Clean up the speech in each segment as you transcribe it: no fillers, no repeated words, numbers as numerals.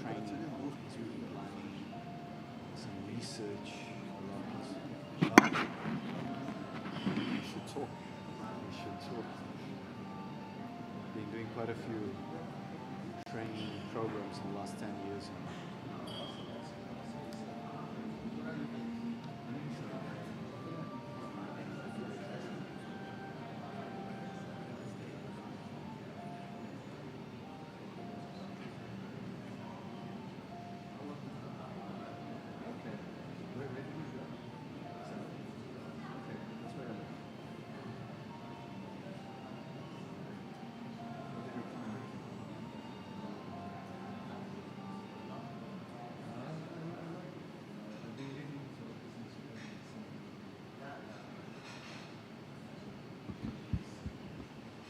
training, planning, some research around. We should talk. We should talk. Been doing quite a few training programs in the last 10 years.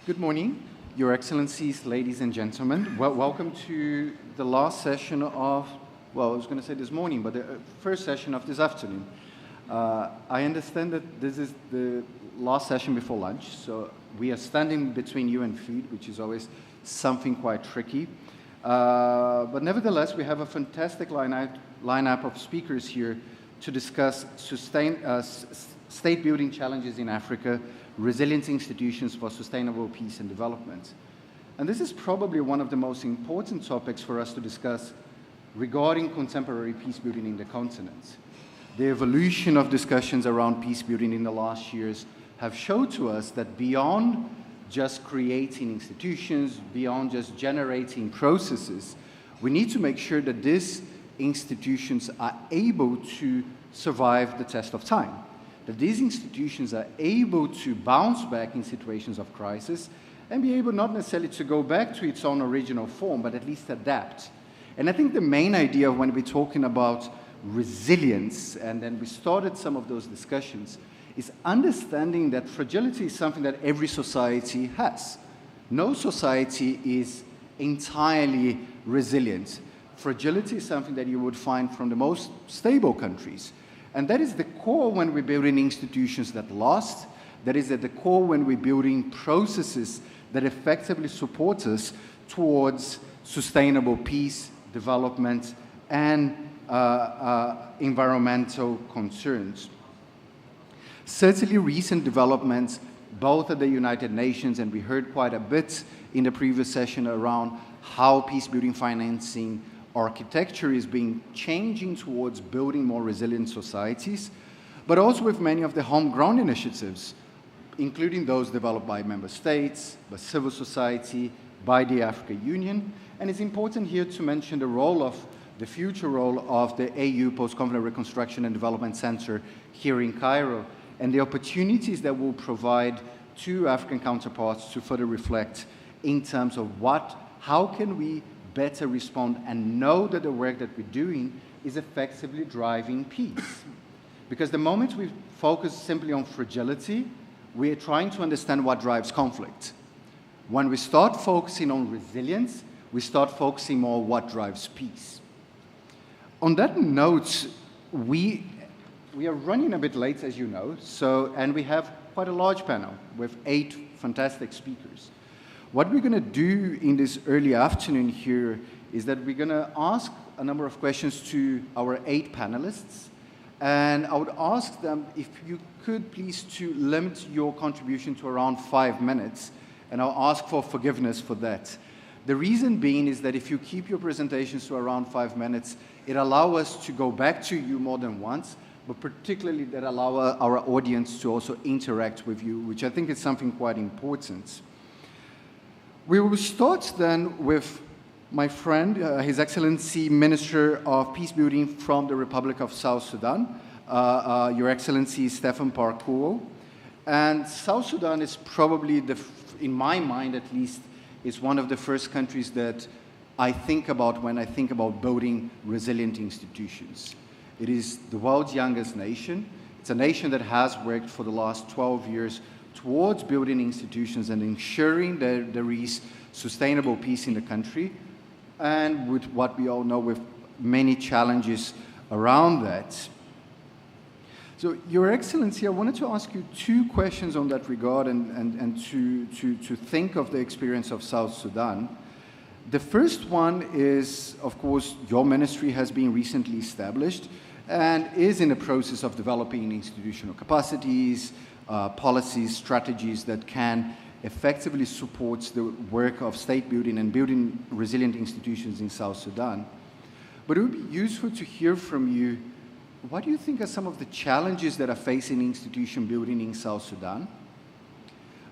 Good morning, Your Excellencies, ladies and gentlemen. Welcome to the last session of, well, I was going to say this morning, but the first session of this afternoon. I understand that this is the last session before lunch, so we are standing between you and food, which is always something quite tricky. But nevertheless, we have a fantastic lineup of speakers here to discuss state building challenges in Africa, resilient institutions for sustainable peace and development. And this is probably one of the most important topics for us to discuss regarding contemporary peace building in the continent. The evolution of discussions around peace building in the last years have shown to us that beyond just creating institutions, beyond just generating processes, we need to make sure that these institutions are able to survive the test of time, that these institutions are able to bounce back in situations of crisis and be able not necessarily to go back to its own original form, but at least adapt. And I think the main idea when we're talking about resilience, and then we started some of those discussions, is understanding that fragility is something that every society has. No society is entirely resilient. Fragility is something that you would find from the most stable countries. And that is the core when we're building institutions that last. That is at the core when we're building processes that effectively support us towards sustainable peace, development, and environmental concerns. Certainly recent developments, both at the United Nations, and we heard quite a bit in the previous session around how peace-building financing architecture is changing towards building more resilient societies, but also with many of the homegrown initiatives, including those developed by member states, by civil society, by the African Union. And it's important here to mention the future role of the AU Post-Conflict Reconstruction and Development Center here in Cairo, and the opportunities that will provide to African counterparts to further reflect in terms of how can we better respond and know that the work that we're doing is effectively driving peace. Because the moment we focus simply on fragility, we're trying to understand what drives conflict. When we start focusing on resilience, we start focusing more on what drives peace. On that note, we are running a bit late, as you know, and we have quite a large panel with 8 fantastic speakers. What we're going to do in this early afternoon here is that we're going to ask a number of questions to our 8 panelists, and I would ask them if you could please to limit your contribution to around 5 minutes, and I'll ask for forgiveness for that. The reason being is that if you keep your presentations to around 5 minutes, it allows us to go back to you more than once, but particularly that allow our audience to also interact with you, which I think is something quite important. We will start then with my friend, His Excellency Minister of Peacebuilding from the Republic of South Sudan, Your Excellency Stephen Parkour. And South Sudan is probably, in my mind at least, is one of the first countries that I think about when I think about building resilient institutions. It is the world's youngest nation. It's a nation that has worked for the last 12 years towards building institutions and ensuring that there is sustainable peace in the country, and with what we all know, with many challenges around that. So, Your Excellency, I wanted to ask you 2 questions on that regard and to think of the experience of South Sudan. The first one is, of course, your ministry has been recently established and is in the process of developing institutional capacities, policies, strategies that can effectively support the work of state building and building resilient institutions in South Sudan. But it would be useful to hear from you, what do you think are some of the challenges that are facing institution building in South Sudan?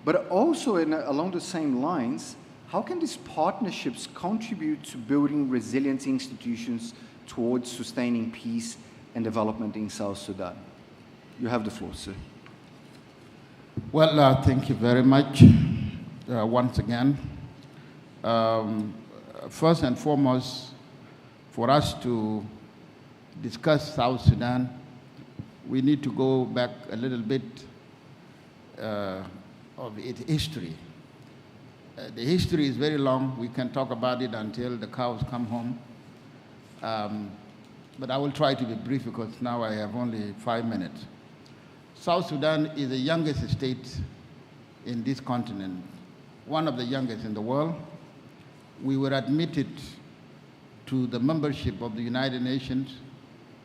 But also, along the same lines, how can these partnerships contribute to building resilient institutions towards sustaining peace and development in South Sudan? You have the floor, sir. Well, thank you very much once again. First and foremost, for us to discuss South Sudan, we need to go back a little bit of its history. The history is very long. We can talk about it until the cows come home. But I will try to be brief because now I have only 5 minutes. South Sudan is the youngest state in this continent, one of the youngest in the world. We were admitted to the membership of the United Nations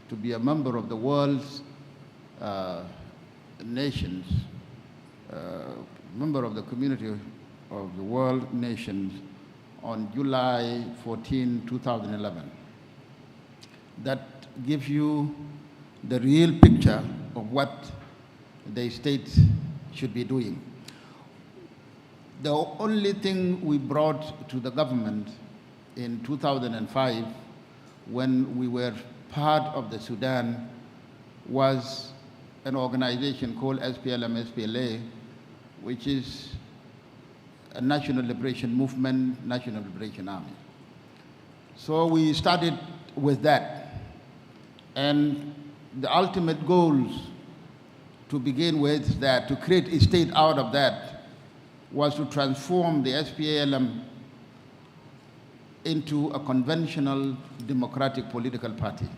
to be a member of the world's nations, member of the community of the world nations on July 14, 2011. That gives you the real picture of what the state should be doing. The only thing we brought to the government in 2005, when we were part of the Sudan, was an organization called SPLM-SPLA, which is a National Liberation Movement, National Liberation Army. So we started with that. And the ultimate goals to begin with, that to create a state out of that, was to transform the SPLM into a conventional democratic political party,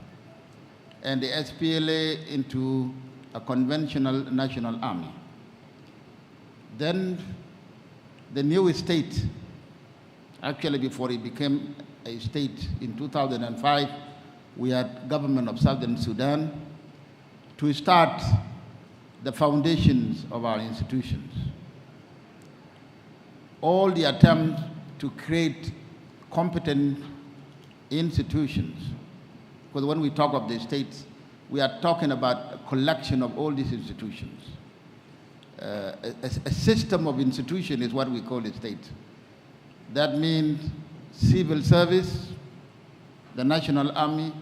and the SPLA into a conventional national army. Then the new state, actually before it became a state in 2005, we had government of Southern Sudan to start the foundations of our institutions. All the attempts to create competent institutions, because when we talk of the states, we are talking about a collection of all these institutions. A system of institution is what we call a state. That means civil service, the national army,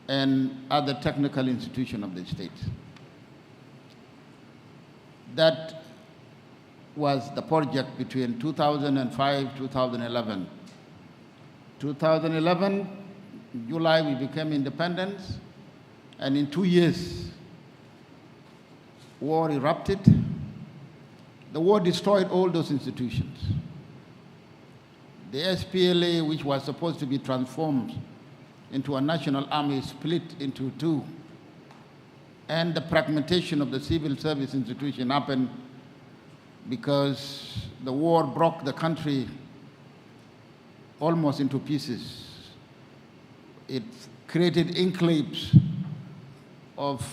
and other technical institutions of the state. That was the project between 2005, 2011. 2011, July, we became independent, and in 2 years, war erupted. The war destroyed all those institutions. The SPLA, which was supposed to be transformed into a national army, split into two. And the fragmentation of the civil service institution happened because the war broke the country almost into pieces. It created enclaves of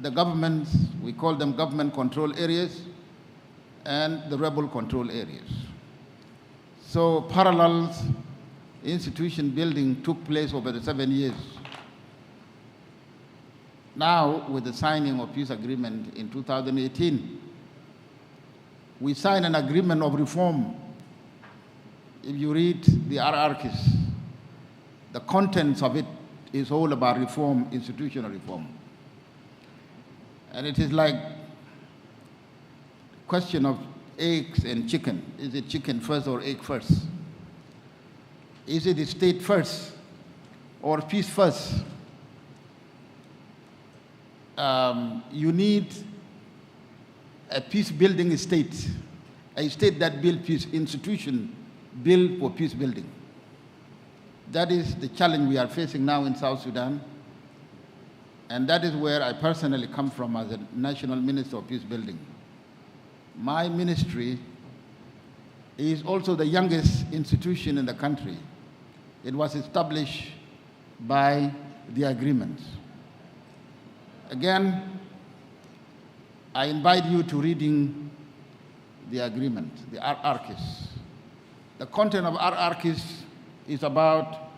the governments, we call them government control areas, and the rebel control areas. So parallel institution building took place over the 7 years. Now, with the signing of peace agreement in 2018, we signed an agreement of reform. If you read the hierarchies, the contents of it is all about reform, institutional reform. And it is like a question of eggs and chicken. Is it chicken first or egg first? Is it state first or peace first? You need a peace-building state, a state that builds peace, institution built for peace building. That is the challenge we are facing now in South Sudan, and that is where I personally come from as a National Minister of Peace Building. My ministry is also the youngest institution in the country. It was established by the agreement. Again, I invite you to reading the agreement, the RRCs. The content of RRCs is about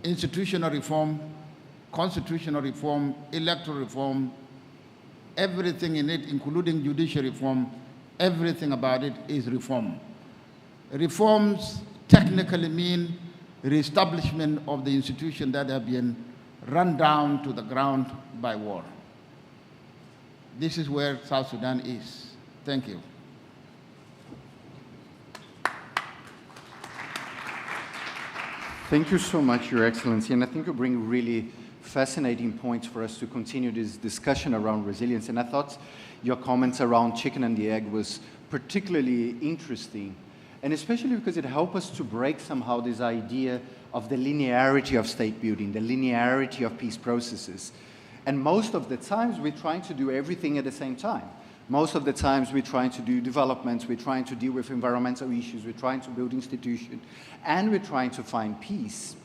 institutional reform, constitutional reform, electoral reform, everything in it, including judicial reform, everything about it is reform. Reforms technically mean reestablishment of the institutions that have been run down to the ground by war. This is where South Sudan is. Thank you. Thank you so much, Your Excellency, and I think you bring really fascinating points for us to continue this discussion around resilience. And I thought your comments around chicken and the egg was particularly interesting, and especially because it helped us to break somehow this idea of the linearity of state building, the linearity of peace processes. And most of the times we're trying to do everything at the same time. Most of the times we're trying to do developments, we're trying to deal with environmental issues, we're trying to build institutions, and we're trying to find peace.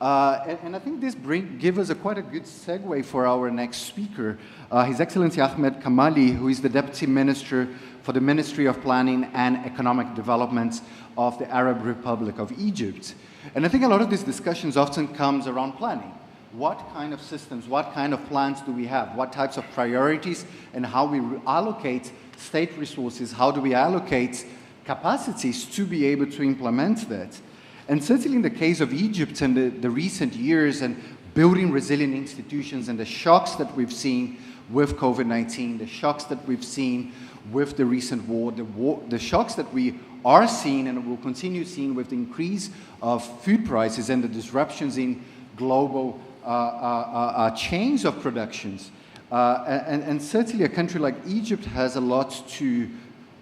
And I think this gives us quite a good segue for our next speaker, His Excellency Ahmed Kamali, who is the Deputy Minister for the Ministry of Planning and Economic Development of the Arab Republic of Egypt. And I think a lot of these discussions often comes around planning. What kind of systems, what kind of plans do we have? What types of priorities and how we allocate state resources? How do we allocate capacities to be able to implement that? And certainly in the case of Egypt and the recent years and building resilient institutions and the shocks that we've seen with COVID-19, the shocks that we've seen with the recent war, the shocks that we are seeing and will continue seeing with the increase of food prices and the disruptions in global chains of productions. And certainly a country like Egypt has a lot to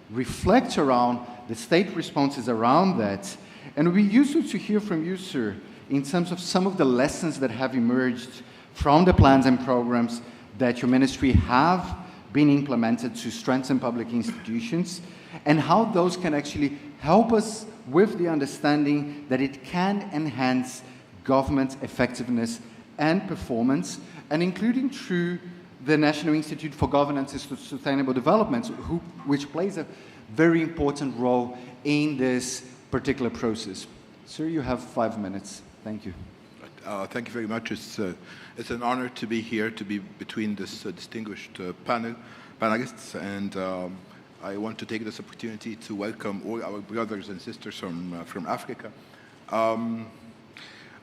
reflect around the state responses around that. And we used to hear from you, sir, in terms of some of the lessons that have emerged from the plans and programs that your ministry have been implemented to strengthen public institutions, and how those can actually help us with the understanding that it can enhance government effectiveness and performance, and including through the National Institute for Governance and Sustainable Development, which plays a very important role in this particular process. Sir, you have 5 minutes. Thank you. Thank you very much. It's an honor to be here, to be between this distinguished panelists, and I want to take this opportunity to welcome all our brothers and sisters from Africa.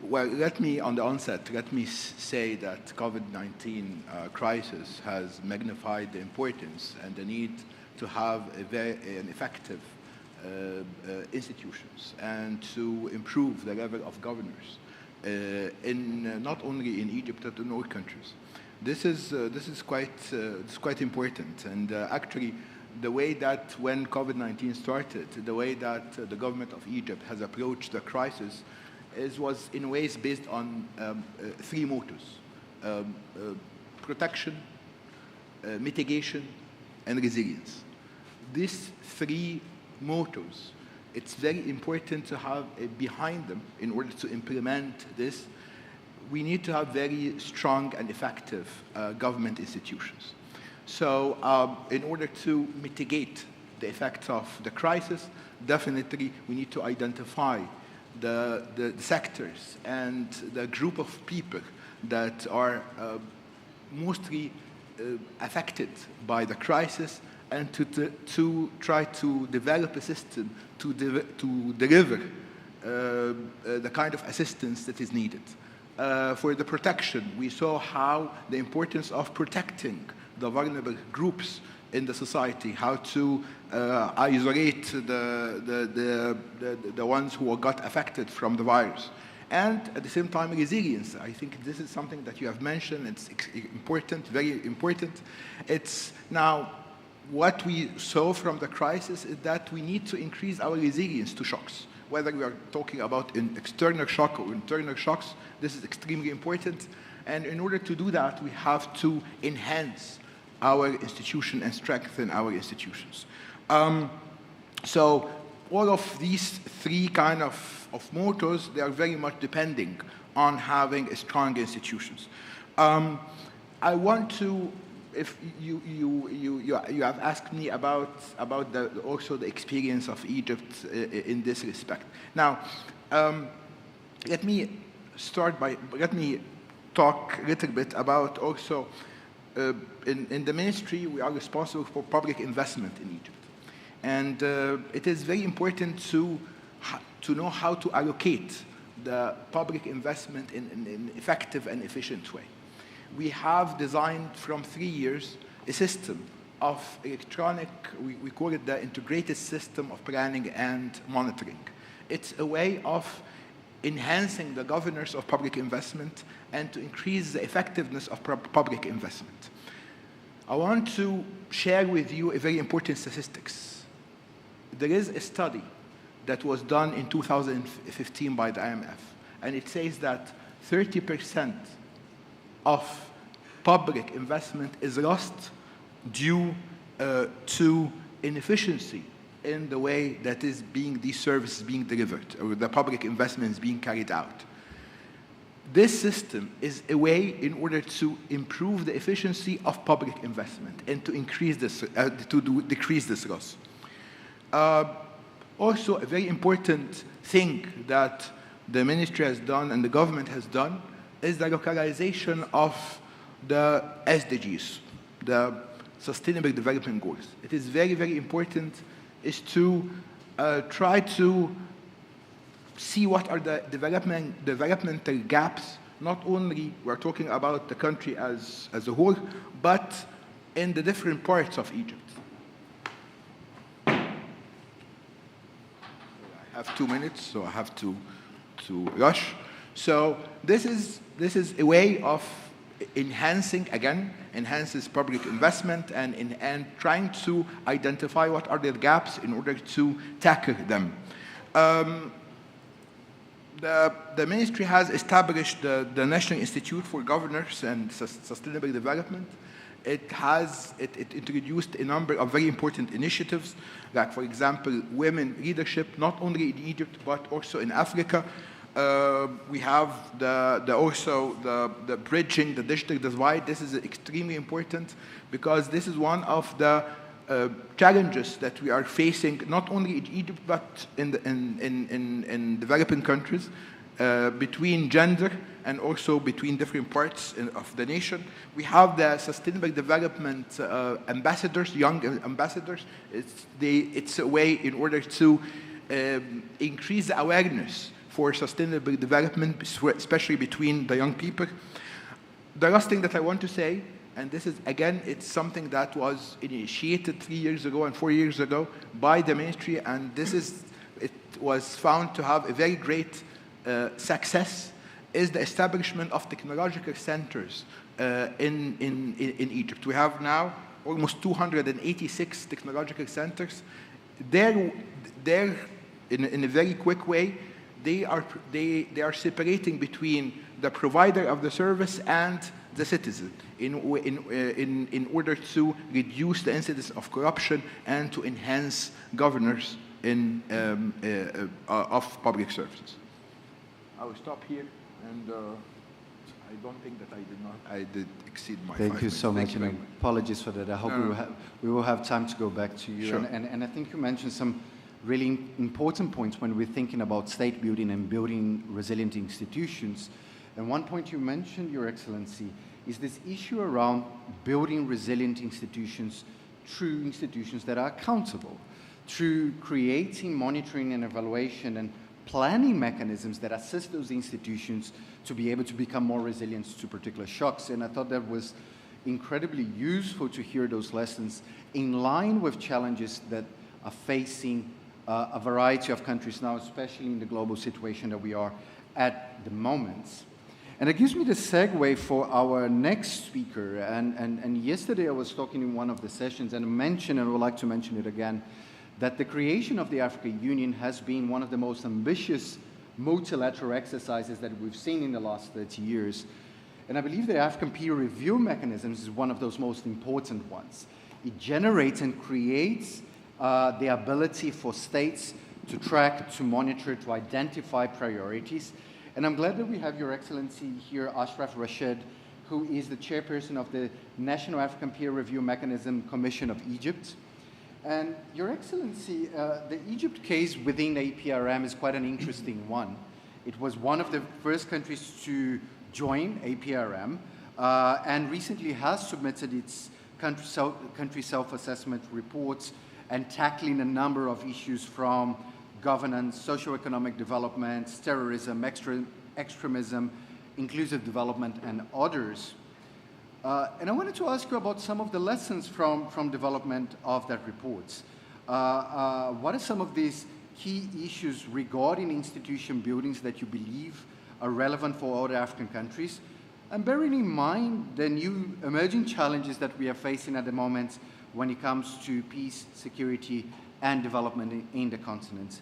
Well, on the onset, let me say that COVID-19 crisis has magnified the importance and the need to have an effective institutions and to improve the level of governors not only in Egypt but in all countries. This is quite important, and actually the way that when COVID-19 started, the way that the government of Egypt has approached the crisis was in ways based on 3 mottos: protection, mitigation, and resilience. These 3 mottos, it's very important to have behind them in order to implement this. We need to have very strong and effective government institutions. So in order to mitigate the effects of the crisis, definitely we need to identify the sectors and the group of people that are mostly affected by the crisis, and to try to develop a system to deliver the kind of assistance that is needed. For the protection, we saw how the importance of protecting the vulnerable groups in the society, how to isolate the ones who got affected from the virus. And at the same time, resilience. I think this is something that you have mentioned. It's important, very important. It's now what we saw from the crisis is that we need to increase our resilience to shocks. Whether we are talking about an external shock or internal shocks, this is extremely important. And in order to do that, we have to enhance our institution and strengthen our institutions. So all of these three kind of motors, they are very much depending on having strong institutions. I want to, if you have asked me about also the experience of Egypt in this respect. Now, let me talk a little bit about also, in the ministry, we are responsible for public investment in Egypt. And it is very important to know how to allocate the public investment in an effective and efficient way. We have designed from 3 years a system of electronic, we call it the integrated system of planning and monitoring. It's a way of enhancing the governance of public investment and to increase the effectiveness of public investment. I want to share with you a very important statistics. There is a study that was done in 2015 by the IMF, and it says that 30% of public investment is lost due to inefficiency in the way that these services being delivered, or the public investment is being carried out. This system is a way in order to improve the efficiency of public investment and to increase this, decrease this loss. Also, a very important thing that the ministry has done and the government has done is the localization of the SDGs, the Sustainable Development Goals. It is very, very important is to try to see what are the developmental gaps, not only we're talking about the country as a whole, but in the different parts of Egypt. I have 2 minutes, so I have to rush. So this is a way of enhances public investment and trying to identify what are the gaps in order to tackle them. The ministry has established the National Institute for Governance and Sustainable Development. It introduced a number of very important initiatives, like, for example, women leadership, not only in Egypt, but also in Africa. We have also the bridging the digital divide. This is extremely important because this is one of the challenges that we are facing, not only in Egypt, but in developing countries, between gender and also between different parts of the nation. We have the Sustainable Development ambassadors, young ambassadors. It's a way in order to increase the awareness for sustainable development, especially between the young people. The last thing that I want to say, and this is, again, it's something that was initiated 3 years ago and 4 years ago by the ministry, and it was found to have a very great success, is the establishment of technological centers in Egypt. We have now almost 286 technological centers. They're in a very quick way, they are separating between the provider of the service and the citizen in order to reduce the incidence of corruption and to enhance governance of public services. I will stop here, and I don't think that I did exceed my 5 minutes. Thank you so much, and apologies for that. I hope we will have time to go back to you. Sure. And I think you mentioned some really important points when we're thinking about state building and building resilient institutions. And one point you mentioned, Your Excellency, is this issue around building resilient institutions, true institutions that are accountable, through creating monitoring and evaluation and planning mechanisms that assist those institutions to be able to become more resilient to particular shocks. And I thought that was incredibly useful to hear those lessons in line with challenges that are facing a variety of countries now, especially in the global situation that we are at the moment. And it gives me the segue for our next speaker. And yesterday I was talking in one of the sessions and mentioned, and I would like to mention it again, that the creation of the African Union has been one of the most ambitious multilateral exercises that we've seen in the last 30 years. And I believe the African peer review mechanism is one of those most important ones. It generates and creates the ability for states to track, to monitor, to identify priorities. And I'm glad that we have Your Excellency here, Ashraf Rashid, who is the chairperson of the National African Peer Review Mechanism Commission of Egypt. And Your Excellency, the Egypt case within the APRM is quite an interesting one. It was one of the first countries to join APRM and recently has submitted its country self-assessment reports and tackling a number of issues from governance, socioeconomic development, terrorism, extremism, inclusive development, and others. And I wanted to ask you about some of the lessons from development of that report. What are some of these key issues regarding institution buildings that you believe are relevant for other African countries? And bearing in mind the new emerging challenges that we are facing at the moment when it comes to peace, security, and development in the continent.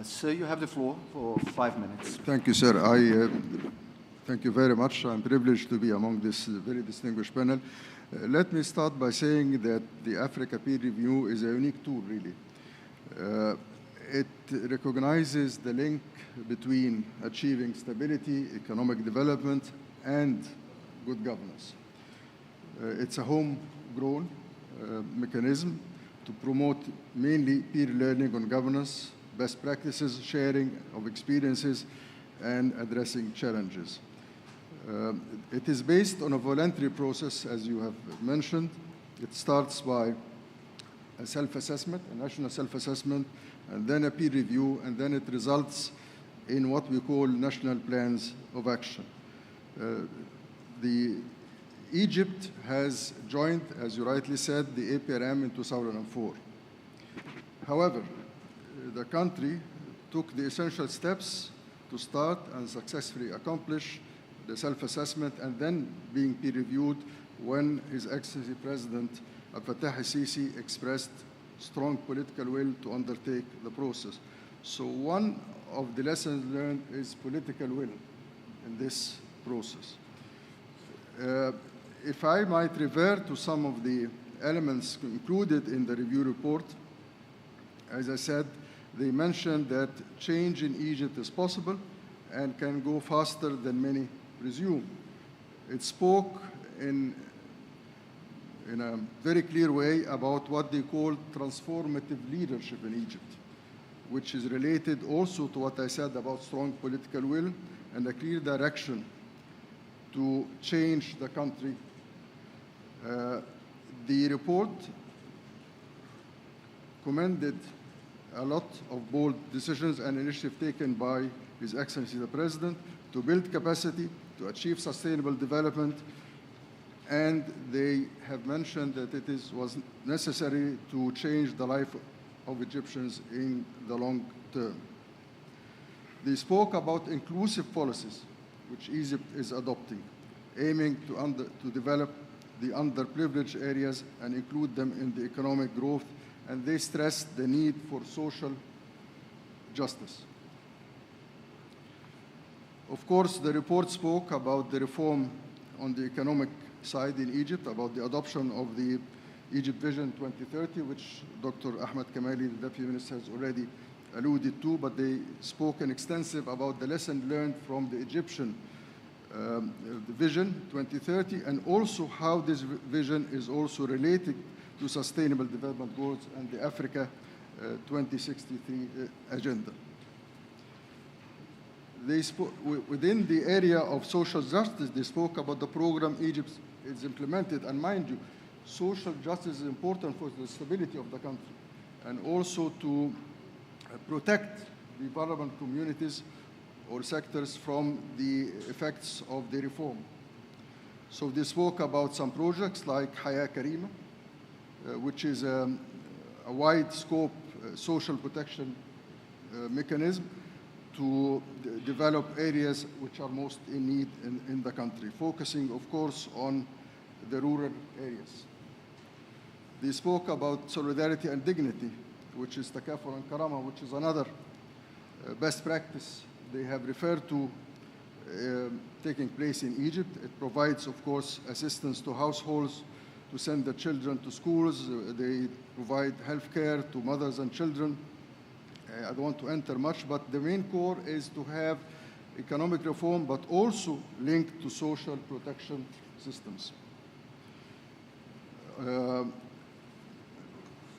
Sir, you have the floor for 5 minutes. Thank you, sir. Thank you very much. I'm privileged to be among this very distinguished panel. Let me start by saying that the Africa Peer Review is a unique tool, really. It recognizes the link between achieving stability, economic development, and good governance. It's a homegrown mechanism to promote mainly peer learning on governance, best practices, sharing of experiences, and addressing challenges. It is based on a voluntary process, as you have mentioned. It starts by a self-assessment, a national self-assessment, and then a peer review, and then it results in what we call national plans of action. Egypt has joined, as you rightly said, the APRM in 2004. However, the country took the essential steps to start and successfully accomplish the self-assessment and then being peer-reviewed when His Excellency President Abdel Fattah al-Sisi expressed strong political will to undertake the process. So one of the lessons learned is political will in this process. If I might revert to some of the elements included in the review report, as I said, they mentioned that change in Egypt is possible and can go faster than many presume. It spoke in a very clear way about what they call transformative leadership in Egypt, which is related also to what I said about strong political will and a clear direction to change the country. The report commended a lot of bold decisions and initiatives taken by His Excellency the President to build capacity, to achieve sustainable development, and they have mentioned that it was necessary to change the life of Egyptians in the long term. They spoke about inclusive policies, which Egypt is adopting, aiming to develop the underprivileged areas and include them in the economic growth, and they stressed the need for social justice. Of course, the report spoke about the reform on the economic side in Egypt, about the adoption of the Egypt Vision 2030, which Dr. Ahmed Kamali, the Deputy Minister, has already alluded to, but they spoke extensive about the lesson learned from the Egyptian Vision 2030, and also how this vision is also related to Sustainable Development Goals and the Africa 2063 agenda. They spoke, within the area of social justice, they spoke about the program Egypt is implemented, and mind you, social justice is important for the stability of the country, and also to protect the vulnerable communities or sectors from the effects of the reform. So they spoke about some projects like Haya Karima, which is a wide scope social protection mechanism to develop areas which are most in need in the country, focusing, of course, on the rural areas. They spoke about solidarity and dignity, which is Takaful and Karama, which is another best practice they have referred to taking place in Egypt. It provides, of course, assistance to households to send the children to schools. They provide health care to mothers and children. I don't want to enter much, but the main core is to have economic reform, but also linked to social protection systems.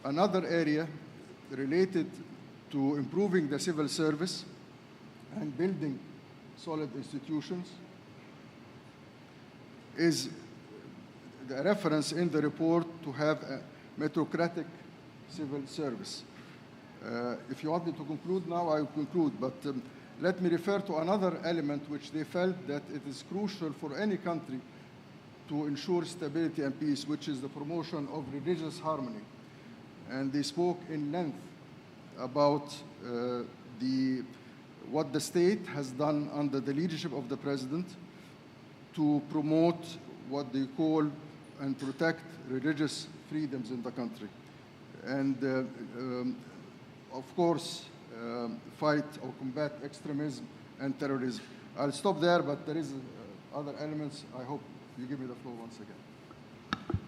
Another area related to improving the civil service and building solid institutions is the reference in the report to have a meritocratic civil service. If you want me to conclude now, I will conclude, but let me refer to another element which they felt that it is crucial for any country to ensure stability and peace, which is the promotion of religious harmony. And they spoke in length about what the state has done under the leadership of the president to promote what they call and protect religious freedoms in the country. And of course, fight or combat extremism and terrorism. I'll stop there, but there is other elements. I hope you give me the floor once again.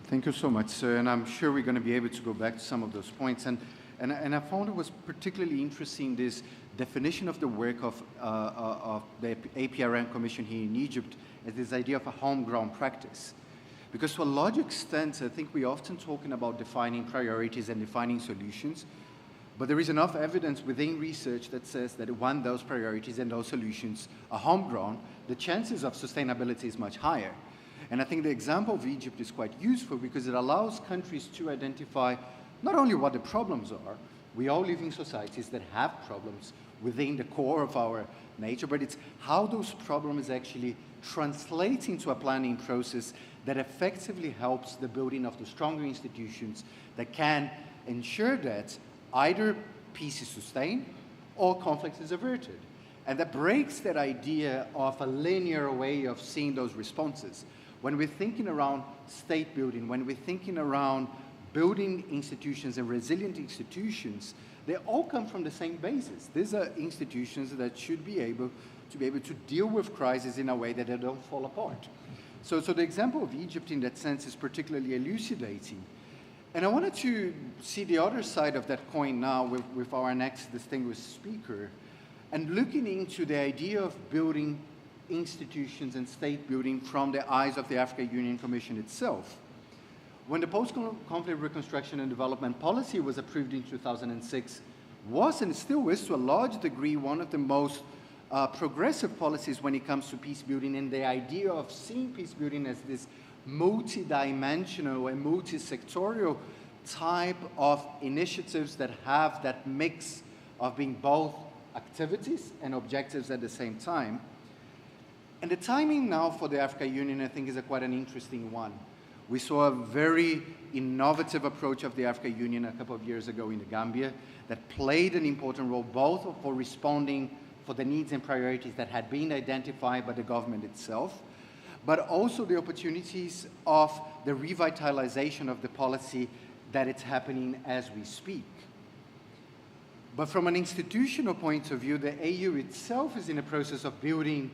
Thank you so much, sir. And I'm sure we're going to be able to go back to some of those points. And I found it was particularly interesting, this definition of the work of the APRM Commission here in Egypt as this idea of a homegrown practice. Because to a large extent, I think we're often talking about defining priorities and defining solutions, but there is enough evidence within research that says that when those priorities and those solutions are homegrown, the chances of sustainability is much higher. And I think the example of Egypt is quite useful because it allows countries to identify not only what the problems are, we all live in societies that have problems within the core of our nature, but it's how those problems actually translate into a planning process that effectively helps the building of the stronger institutions that can ensure that either peace is sustained or conflict is averted. And that breaks that idea of a linear way of seeing those responses. When we're thinking around state building, when we're thinking around building institutions and resilient institutions, they all come from the same basis. These are institutions that should be able to deal with crises in a way that they don't fall apart. So the example of Egypt in that sense is particularly elucidating. And I wanted to see the other side of that coin now with our next distinguished speaker, and looking into the idea of building institutions and state building from the eyes of the African Union Commission itself. When the Post-Conflict Reconstruction and Development Policy was approved in 2006, was and still is to a large degree one of the most progressive policies when it comes to peace building, and the idea of seeing peace building as this multi-dimensional and multi-sectorial type of initiatives that have that mix of being both activities and objectives at the same time. And the timing now for the African Union, I think, is quite an interesting one. We saw a very innovative approach of the African Union a couple of years ago in the Gambia that played an important role both for responding for the needs and priorities that had been identified by the government itself, but also the opportunities of the revitalization of the policy that it's happening as we speak. But from an institutional point of view, the AU itself is in the process of building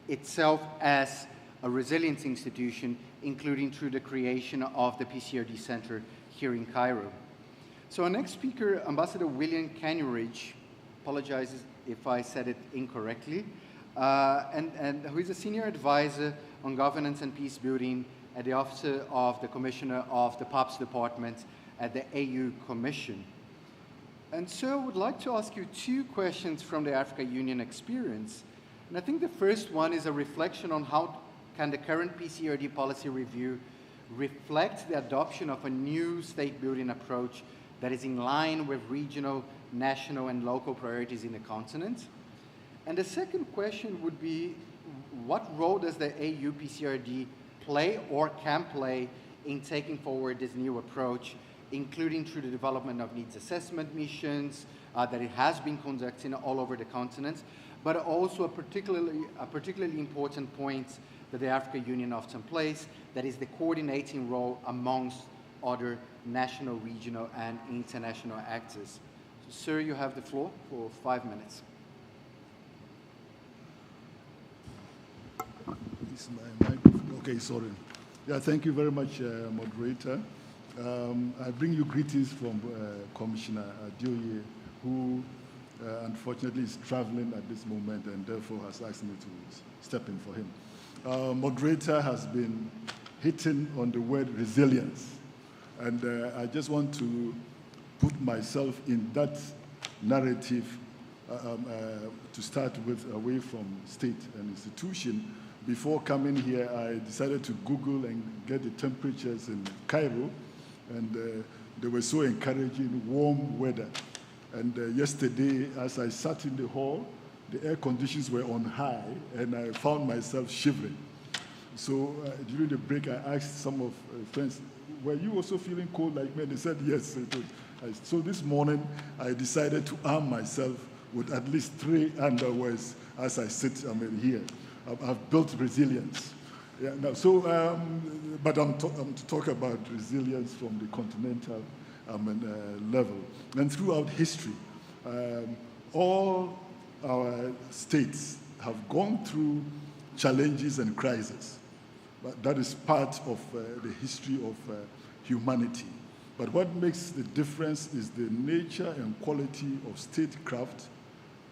itself as a resilient institution, including through the creation of the PCRD Center here in Cairo. So our next speaker, Ambassador William Kenridge, apologizes if I said it incorrectly, and who is a senior advisor on governance and peace building at the Office of the Commissioner of the POPs Department at the AU Commission. And so I would like to ask you two questions from the African Union experience. And I think the first one is a reflection on how can the current PCRD policy review reflect the adoption of a new state-building approach that is in line with regional, national, and local priorities in the continent? And the second question would be, what role does the AU PCRD play or can play in taking forward this new approach, including through the development of needs assessment missions that it has been conducting all over the continent, but also a particularly important point that the African Union often plays, that is the coordinating role amongst other national, regional, and international actors. So, sir, you have the floor for 5 minutes. Is my microphone? Okay, sorry. Yeah, thank you very much, moderator. I bring you greetings from Commissioner Adioye, who unfortunately is traveling at this moment and therefore has asked me to step in for him. Moderator has been hitting on the word resilience, and I just want to put myself in that narrative to start with, away from state and institution. Before coming here, I decided to Google and get the temperatures in Cairo, and they were so encouraging, warm weather. And yesterday, as I sat in the hall, the air conditions were on high, and I found myself shivering. So during the break, I asked some of friends, were you also feeling cold like me? They said yes. So this morning, I decided to arm myself with at least 3 underwears as I sit here. I've built resilience. Yeah, no, so, but I'm to talk about resilience from the continental level. And throughout history, all our states have gone through challenges and crises. But that is part of the history of humanity. But what makes the difference is the nature and quality of statecraft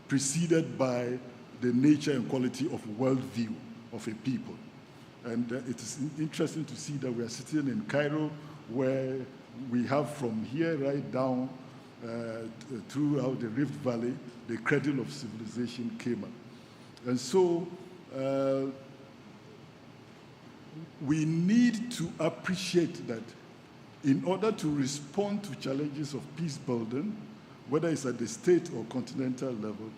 preceded by the nature and quality of worldview of a people. And it is interesting to see that we are sitting in Cairo, where we have from here right down throughout the Rift Valley, the cradle of civilization came up. And so we need to appreciate that in order to respond to challenges of peace building, whether it's at the state or continental level,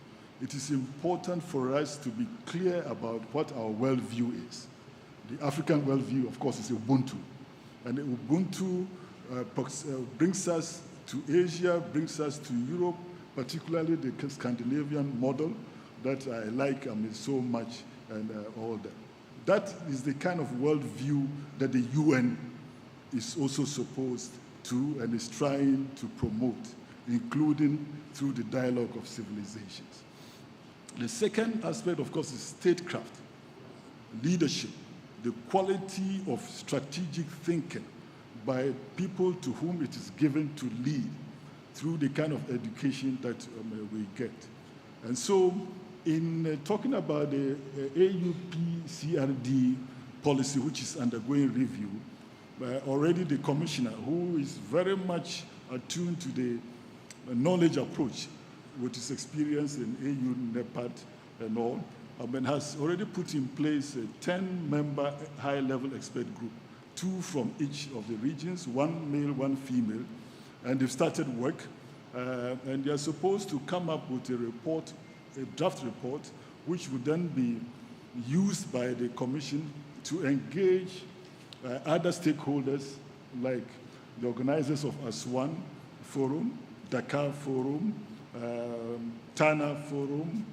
it is important for us to be clear about what our worldview is. The African worldview, of course, is Ubuntu. And Ubuntu brings us to Asia, brings us to Europe, particularly the Scandinavian model that I like so much, and all that. That is the kind of worldview that the UN is also supposed to and is trying to promote, including through the dialogue of civilizations. The second aspect, of course, is statecraft, leadership, the quality of strategic thinking by people to whom it is given to lead through the kind of education that we get. And so in talking about the AUP-CRD policy, which is undergoing review, already the commissioner, who is very much attuned to the knowledge approach with his experience in AU, NEPAD, and all, has already put in place a 10-member high-level expert group, 2 from each of the regions, 1 male, 1 female, and they've started work, and they are supposed to come up with a report, a draft report, which would then be used by the commission to engage other stakeholders like the organizers of Aswan Forum, Dakar Forum, Tana Forum,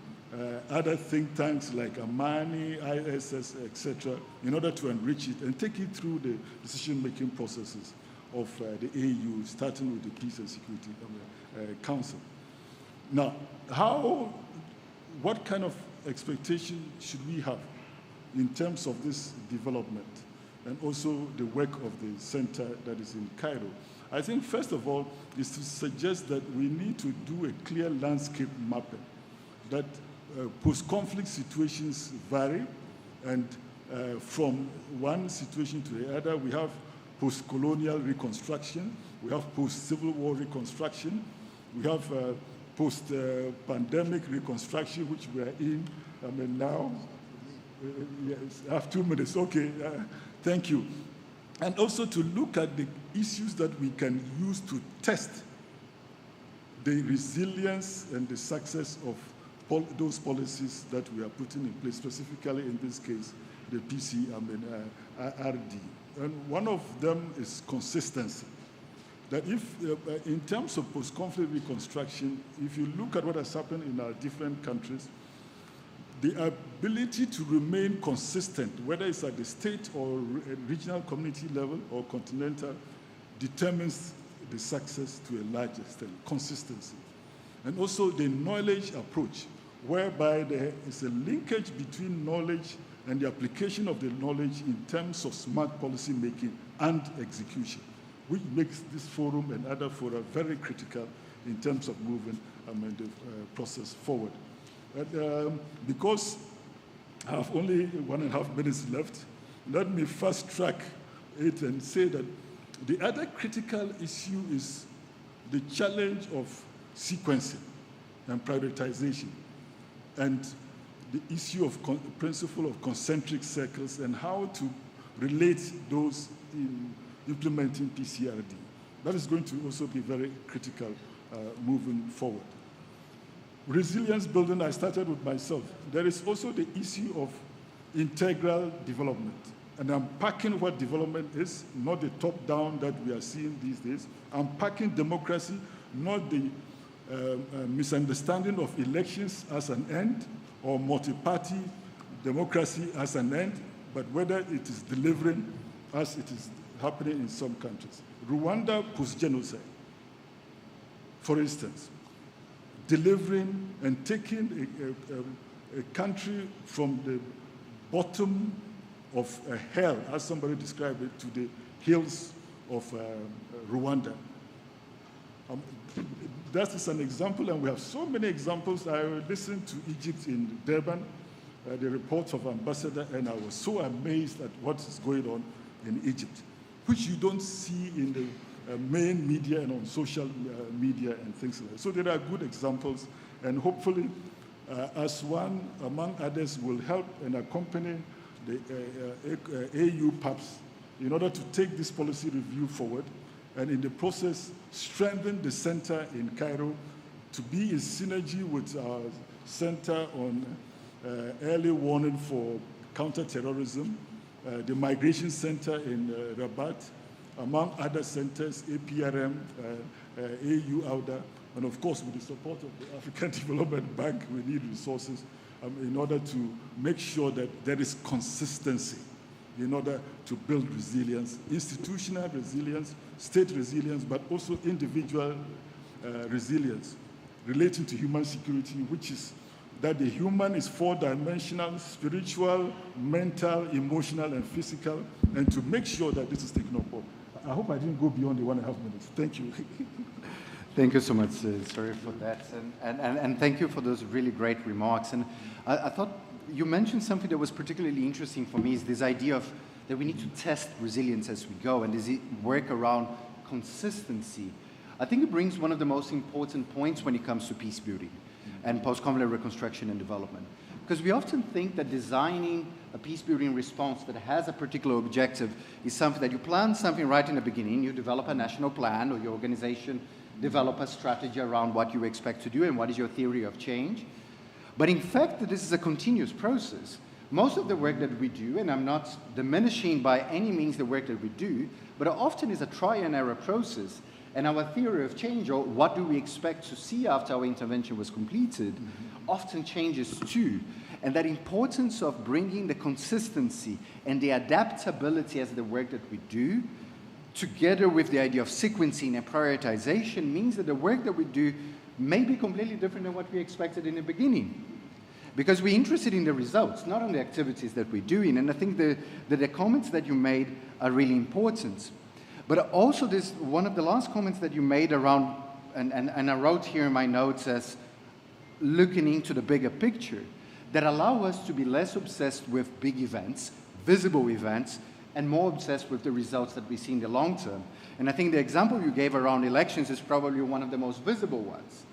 other think tanks like Amani, ISS, etc., in order to enrich it and take it through the decision-making processes of the AU, starting with the Peace and Security Council. Now, what kind of expectation should we have in terms of this development and also the work of the center that is in Cairo? I think, first of all, is to suggest that we need to do a clear landscape mapping, that post-conflict situations vary, and from one situation to the other, we have post-colonial reconstruction, we have post-Civil War reconstruction, we have post-pandemic reconstruction, which we are in now. Yes, I have 2 minutes. Okay, thank you. And also to look at the issues that we can use to test the resilience and the success of those policies that we are putting in place, specifically in this case, the RD. And one of them is consistency. That if, in terms of post-conflict reconstruction, if you look at what has happened in our different countries, the ability to remain consistent, whether it's at the state or regional community level or continental, determines the success to a large extent, consistency. And also the knowledge approach, whereby there is a linkage between knowledge and the application of the knowledge in terms of smart policy making and execution, which makes this forum and other fora very critical in terms of moving the process forward. And, because I have only 1.5 minutes left, let me fast track it and say that the other critical issue is the challenge of sequencing and prioritization, and the issue of principle of concentric circles and how to relate those in implementing PCRD. That is going to also be very critical moving forward. Resilience building, I started with myself. There is also the issue of integral development, and unpacking what development is, not the top-down that we are seeing these days. Unpacking democracy, not the misunderstanding of elections as an end or multi-party democracy as an end, but whether it is delivering as it is happening in some countries. Rwanda post-genocide, for instance, delivering and taking a country from the bottom of a hell, as somebody described it, to the hills of Rwanda. That is an example, and we have so many examples. I listened to Egypt in Durban, the reports of Ambassador, and I was so amazed at what is going on in Egypt, which you don't see in the main media and on social media and things like that. So there are good examples, and hopefully, as one among others, will help and accompany the AU PAPS in order to take this policy review forward, and in the process, strengthen the center in Cairo to be in synergy with our center on early warning for counterterrorism, the migration center in Rabat, among other centers, APRM, AU AUDA, and of course, with the support of the African Development Bank, we need resources in order to make sure that there is consistency in order to build resilience, institutional resilience, state resilience, but also individual resilience relating to human security, which is that the human is four-dimensional, spiritual, mental, emotional, and physical, and to make sure that this is taken up on. I hope I didn't go beyond the 1.5 minutes. Thank you. Thank you so much, sorry for that, and thank you for those really great remarks. And I thought you mentioned something that was particularly interesting for me, is this idea of that we need to test resilience as we go, and this work around consistency. I think it brings one of the most important points when it comes to peace building and post-conflict reconstruction and development. Because we often think that designing a peace-building response that has a particular objective is something that you plan something right in the beginning, you develop a national plan, or your organization develop a strategy around what you expect to do and what is your theory of change. But in fact, this is a continuous process. Most of the work that we do, and I'm not diminishing by any means the work that we do, but often is a try and error process. And our theory of change, or what do we expect to see after our intervention was completed, often changes too. And that importance of bringing the consistency and the adaptability as the work that we do, together with the idea of sequencing and prioritization, means that the work that we do may be completely different than what we expected in the beginning. Because we're interested in the results, not on the activities that we're doing. And I think the comments that you made are really important. But also this, one of the last comments that you made around, and I wrote here in my notes as looking into the bigger picture, that allow us to be less obsessed with big events, visible events, and more obsessed with the results that we see in the long term. And I think the example you gave around elections is probably one of the most visible ones.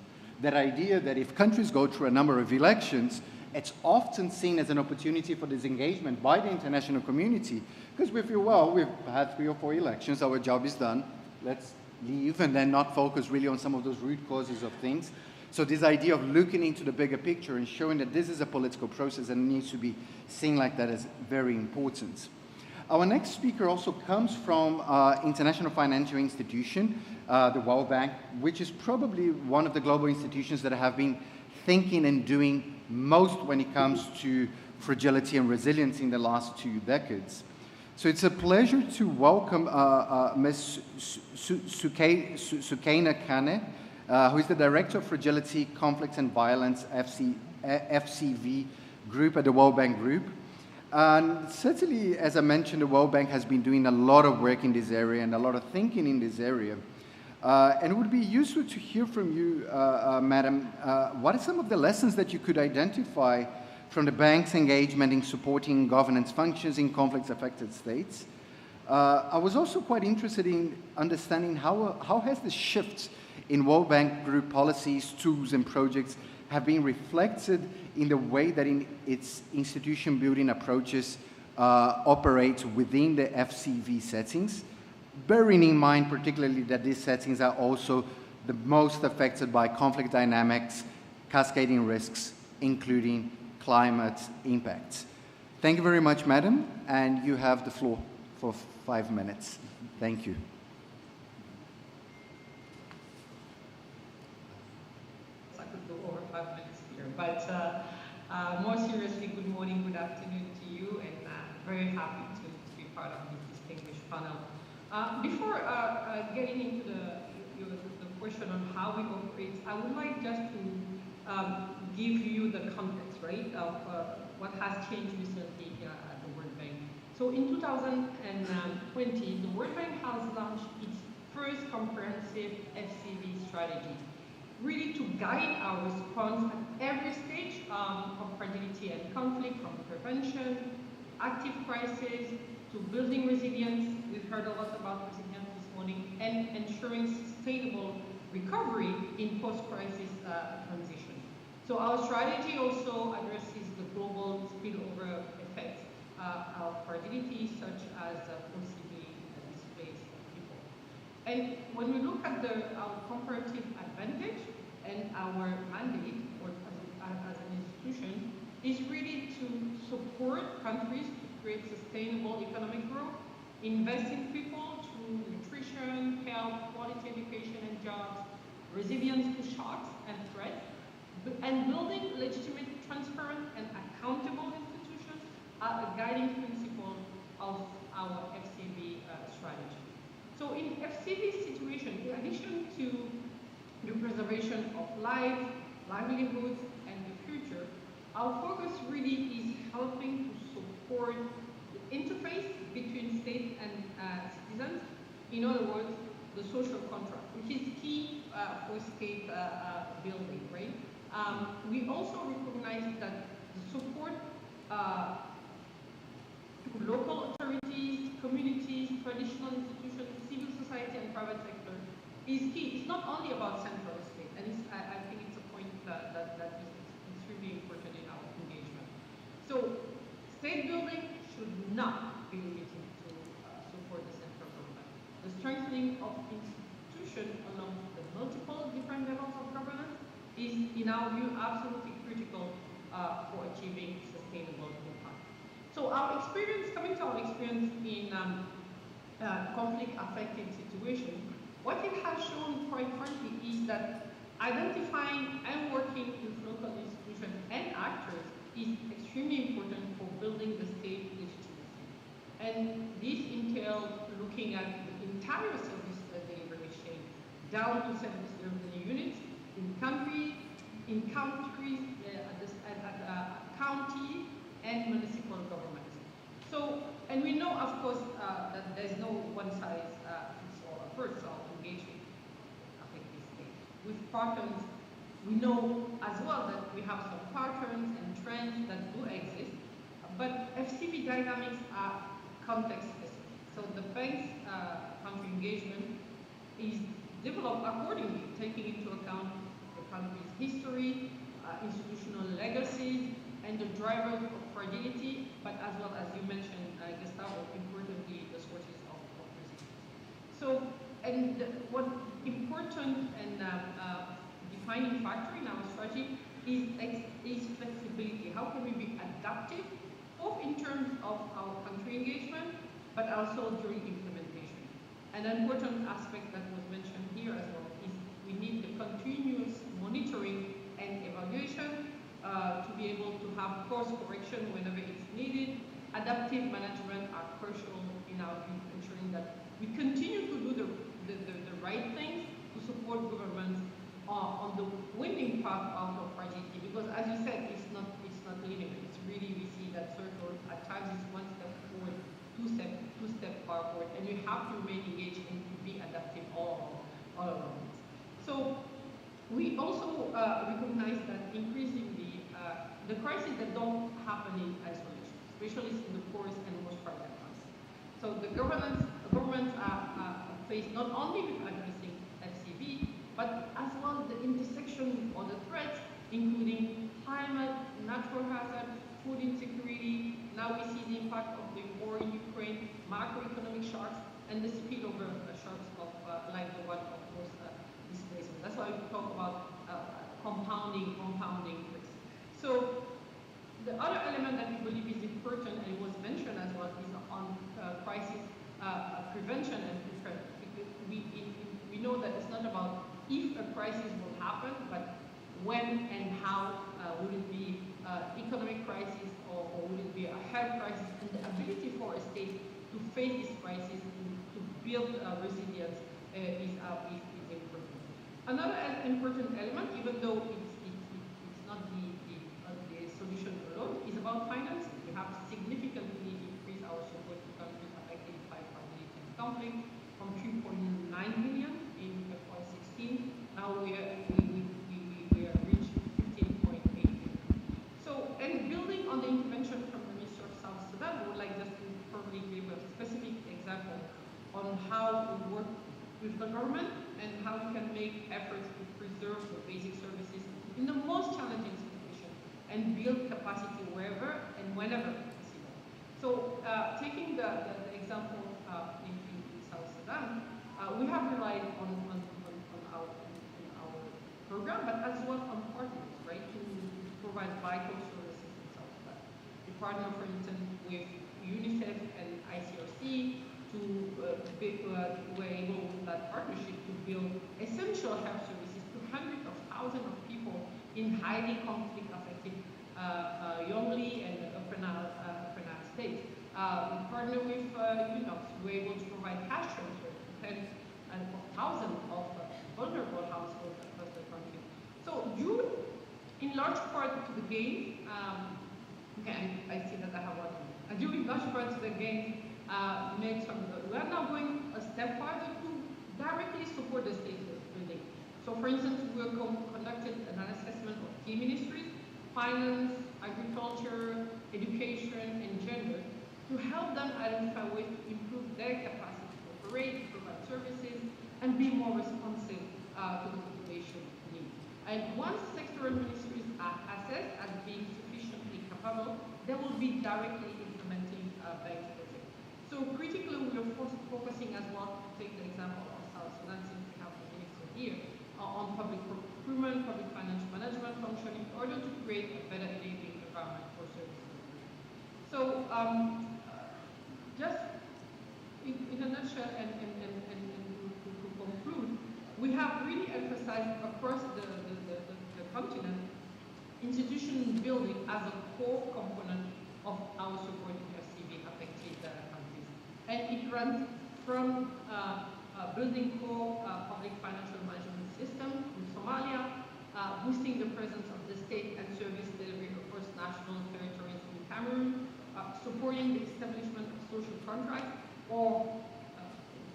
That idea that if countries go through a number of elections, it's often seen as an opportunity for disengagement by the international community, because we feel, well, we've had 3 or 4 elections, our job is done, let's leave, and then not focus really on some of those root causes of things. So this idea of looking into the bigger picture and showing that this is a political process and needs to be seen like that is very important. Our next speaker also comes from international financial institution, the World Bank, which is probably one of the global institutions that have been thinking and doing most when it comes to fragility and resilience in the last 2 decades. So it's a pleasure to welcome Ms. Sukaina Kane, who is the Director of Fragility, Conflict and Violence FCV Group at the World Bank Group. And certainly, as I mentioned, the World Bank has been doing a lot of work in this area and a lot of thinking in this area. And it would be useful to hear from you, Madam, what are some of the lessons that you could identify from the bank's engagement in supporting governance functions in conflict-affected states? I was also quite interested in understanding how has the shifts in World Bank group policies, tools, and projects have been reflected in the way that its institution building approaches operate within the FCV settings, bearing in mind particularly that these settings are also the most affected by conflict dynamics, cascading risks, including climate impacts. Thank you very much, Madam, and you have the floor for 5 minutes. Thank you. I could go over 5 minutes here, but more seriously, good morning, good afternoon to you, and very happy to be part of this distinguished panel. Before getting into the question on how we operate, I would like just to give you the context, right, of what has changed recently at the World Bank. So in 2020, the World Bank has launched its first comprehensive FCV strategy, really to guide our response at every stage of fragility and conflict, from prevention, active crisis, to building resilience. We've heard a lot about resilience this morning, and ensuring sustainable recovery in post-crisis transition. So our strategy also addresses the global spillover effects of fragility, such as forcibly displaced people. And when we look at our comparative advantage and our mandate, or as an institution, is really to support countries to create sustainable economic growth, invest in people through nutrition, health, quality education and jobs, resilience to shocks and threats, and building legitimate, transparent, and accountable institutions are a guiding principle of our FCV strategy. So in FCV situation, in addition to the preservation of life, livelihoods, and the future, our focus really is helping to support the interface between state and citizens. In other words, the social contract, which is key for state building, right? We also recognize that the support to local authorities, communities, traditional institutions, civil society, and private sector is key. It's not only about central state, and I think it's a point that is extremely important in our engagement. So, state building should not be limited to support the central government. The strengthening of institutions along the multiple different levels of governance is, in our view, absolutely critical for achieving sustainable impact. So coming to our experience in conflict-affected situations, what it has shown, quite frankly, is that identifying and working with local institutions and actors is extremely important for building the state legitimacy. And this entails looking at the entire service delivery chain, down to service delivery units, in countries, at county and municipal governments. So, and we know, of course, that there's no one-size-fits-all approach to our engagement at this stage. With patterns, we know as well that we have some patterns and trends that do exist, but FCV dynamics are context-specific. So the bank's country engagement is developed accordingly, taking into account the country's history, institutional legacies, and the drivers of fragility, but as well as you mentioned, Gustavo, importantly, the sources of resilience. So, and one important and defining factor in our strategy is flexibility. How can we be adaptive, both in terms of our country engagement, but also during implementation? An important aspect that was mentioned here as well is we need the continuous monitoring and evaluation to be able to have course correction whenever it's needed. Adaptive management are crucial in our view, ensuring that we continue to do the right things to support governments on the winning path out of fragility. Because as you said, it's not linear. It's really, we see that circle at times we have to remain engaged and to be adaptive all around. So we also recognize that increasingly the crises that don't happen in isolation, especially in the poorest and most fragile ones. So the governments are faced not only with addressing FCV, but as well the intersection with other threats, including climate, natural hazard, food insecurity. Now we see the impact of the war in Ukraine, macroeconomic shocks, and the spillover shocks of like the one of course displacement. That's why we talk about compounding risk. So the other element that we believe is important, and it was mentioned as well, is on crisis prevention and preparedness. We know that it's not about if a crisis will happen, but when and how would it be economic crisis or would it be a health crisis, and the ability for a state to face this crisis, to build resilience is important. Another important element, even though it's not the solution alone, is about financing. We have significantly increased our support to countries affected by family and conflict from 3.9 billion in FY16. Now we are reached 15.8 billion. So, and building on the intervention from the Minister of South Sudan, we would like just to probably give a specific example on how we work with the government and how we can make efforts to preserve the basic services in the most challenging situation and build capacity wherever and whenever possible. So taking the example in South Sudan, we have relied on our program, but as well on partners, right, to provide vital services in South Sudan. We partner, for instance, with UNICEF and ICRC we're able with that partnership to build essential health services to hundreds of thousands of people in highly conflict-affected Yongli and Upper Nile states. We partner with UNOPS. We're able to provide cash transfers to tens of thousands of vulnerable households across the country. So due in large part to the gain, okay, I see that I have one. Due in large part to the gain made from we are now going a step further to directly support the Statebuilding. So for instance, we conducted an assessment of key ministries, finance, agriculture, education, and gender, to help them identify ways to improve their capacity to operate, to provide services, and be more responsive to the population needs. And once sectoral ministries are assessed as being sufficiently capable, they will be directly implementing bank projects. So critically, we are focusing as well, to take the example of South Sudan, since we have the minister here, on public procurement, public financial management function, in order to create a better enabling environment for services. So just in a nutshell, and to conclude, we have really emphasized across the continent institution building as a core component of our support in FCV affected countries. And it runs from building core public financial management system in Somalia, boosting the presence of the state and service delivery across national territories in Cameroon, supporting the establishment of social contracts, or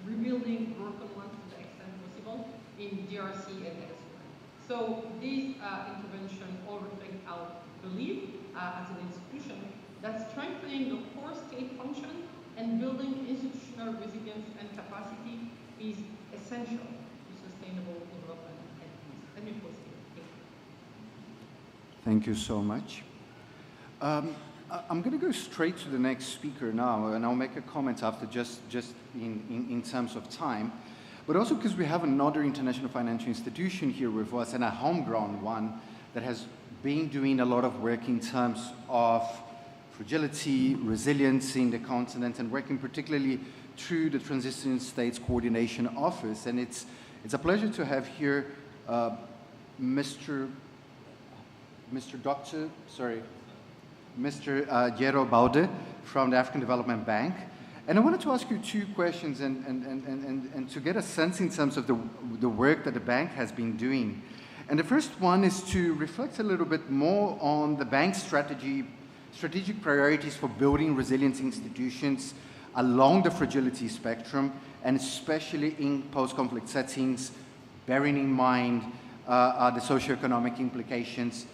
rebuilding broken ones to the extent possible in DRC and elsewhere. So these interventions all reflect our belief as an institution that strengthening the core state function and building institutional resilience and capacity is essential to sustainable development and peace. Let me pause here. Thank you so much. I'm going to go straight to the next speaker now, and I'll make a comment after just in terms of time, but also because we have another international financial institution here with us, and a homegrown one that has been doing a lot of work in terms of fragility, resilience in the continent, and working particularly through the Transition States Coordination Office. And it's a pleasure to have here Mr. Jero Baude from the African Development Bank. And I wanted to ask you two questions and to get a sense in terms of the work that the bank has been doing. And the first one is to reflect a little bit more on the bank's strategic priorities for building resilient institutions along the fragility spectrum, and especially in post-conflict settings, bearing in mind the socioeconomic implications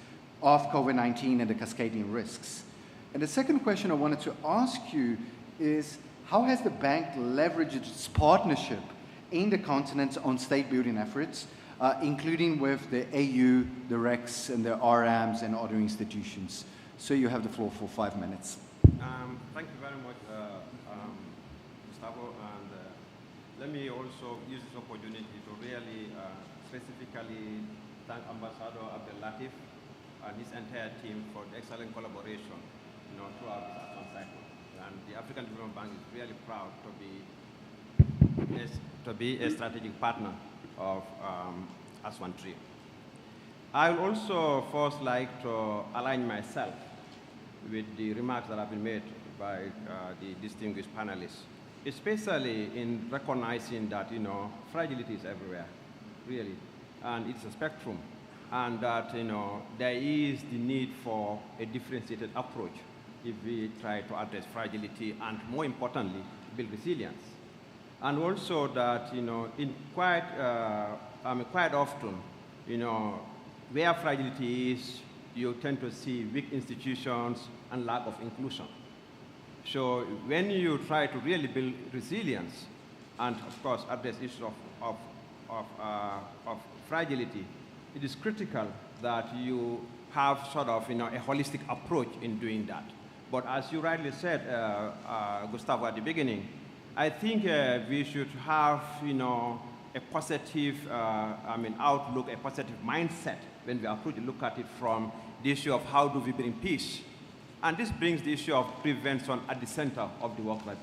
of COVID-19 and the cascading risks. And the second question I wanted to ask you is, how has the bank leveraged its partnership in the continent on state-building efforts, including with the AU, the REX, and the RAMs and other institutions? So you have the floor for 5 minutes. Thank you very much, Gustavo, and let me also use this opportunity to really specifically thank Ambassador Abdel Latif and his entire team for the excellent collaboration, throughout this action cycle. And the African Development Bank is really proud to be a strategic partner of Aswan Tree. I would also first like to align myself with the remarks that have been made by the distinguished panelists, especially in recognizing that, fragility is everywhere, really, and it's a spectrum, and that, there is the need for a differentiated approach if we try to address fragility and, more importantly, build resilience. And also that, quite often, where fragility is, you tend to see weak institutions and lack of inclusion. So when you try to really build resilience and, of course, address issues of fragility, it is critical that you have sort of, a holistic approach in doing that. But as you rightly said, Gustavo, at the beginning, I think we should have, a positive, outlook, a positive mindset when we look at it from the issue of how do we bring peace. And this brings the issue of prevention at the center of the work that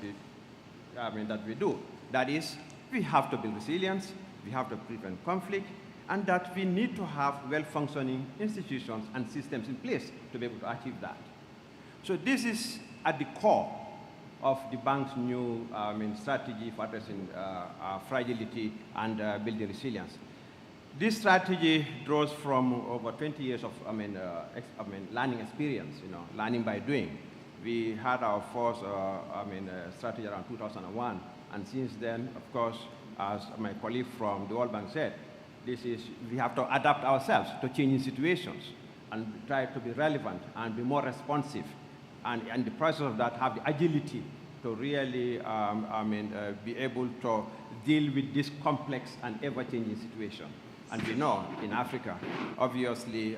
we do. That is, we have to build resilience, we have to prevent conflict, and that we need to have well-functioning institutions and systems in place to be able to achieve that. So this is at the core of the bank's new strategy for addressing fragility and building resilience. This strategy draws from over 20 years of learning experience, learning by doing. We had our first strategy around 2001, and since then, of course, as my colleague from the World Bank said, we have to adapt ourselves to changing situations and try to be relevant and be more responsive, and in the process of that, have the agility to really be able to deal with this complex and ever-changing situation. And we know in Africa, obviously,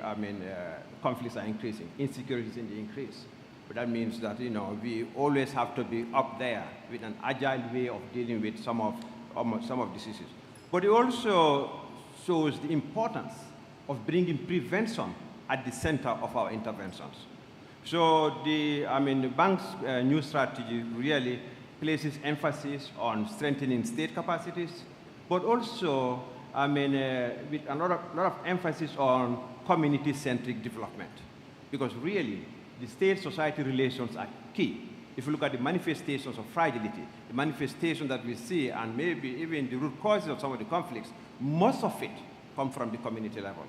conflicts are increasing, insecurity is in the increase. But that means that, we always have to be up there with an agile way of dealing with some of these issues. But it also shows the importance of bringing prevention at the center of our interventions. So the bank's new strategy really places emphasis on strengthening state capacities, but also with a lot of emphasis on community-centric development, because really the state-society relations are key. If you look at the manifestations of fragility, the manifestation that we see, and maybe even the root causes of some of the conflicts, most of it come from the community level.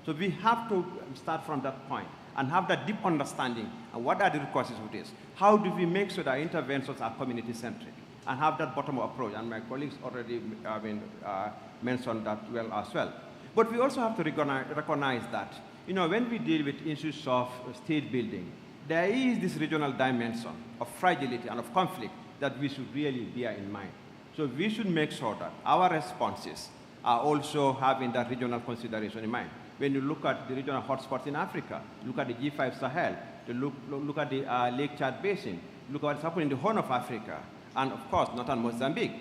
So we have to start from that point and have that deep understanding of what are the root causes of this. How do we make sure that our interventions are community-centric and have that bottom-up approach? And my colleagues already mentioned that well as well. But we also have to recognize that, when we deal with issues of state building, there is this regional dimension of fragility and of conflict that we should really bear in mind. So we should make sure that our responses are also having that regional consideration in mind. When you look at the regional hotspots in Africa, look at the G5 Sahel, look at the Lake Chad Basin, look at what's happening in the Horn of Africa, and of course, northern Mozambique.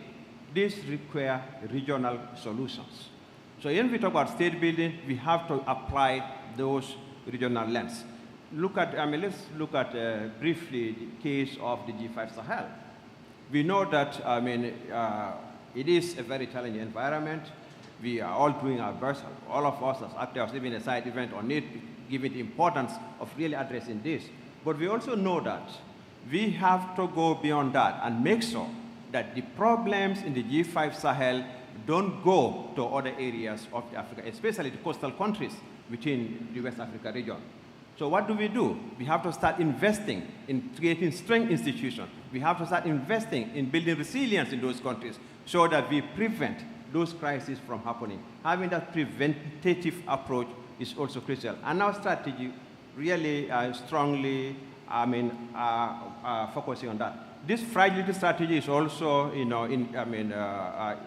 These require regional solutions. So when we talk about state building, we have to apply those regional lens. Let's look at briefly the case of the G5 Sahel. We know that, it is a very challenging environment. We are all doing our best, all of us as actors, even a side event on it, giving the importance of really addressing this. But we also know that we have to go beyond that and make sure that the problems in the G5 Sahel don't go to other areas of Africa, especially the coastal countries within the West Africa region. So what do? We have to start investing in creating strong institutions. We have to start investing in building resilience in those countries so that we prevent those crises from happening. Having that preventative approach is also crucial. And our strategy really strongly, focusing on that. This fragility strategy is also,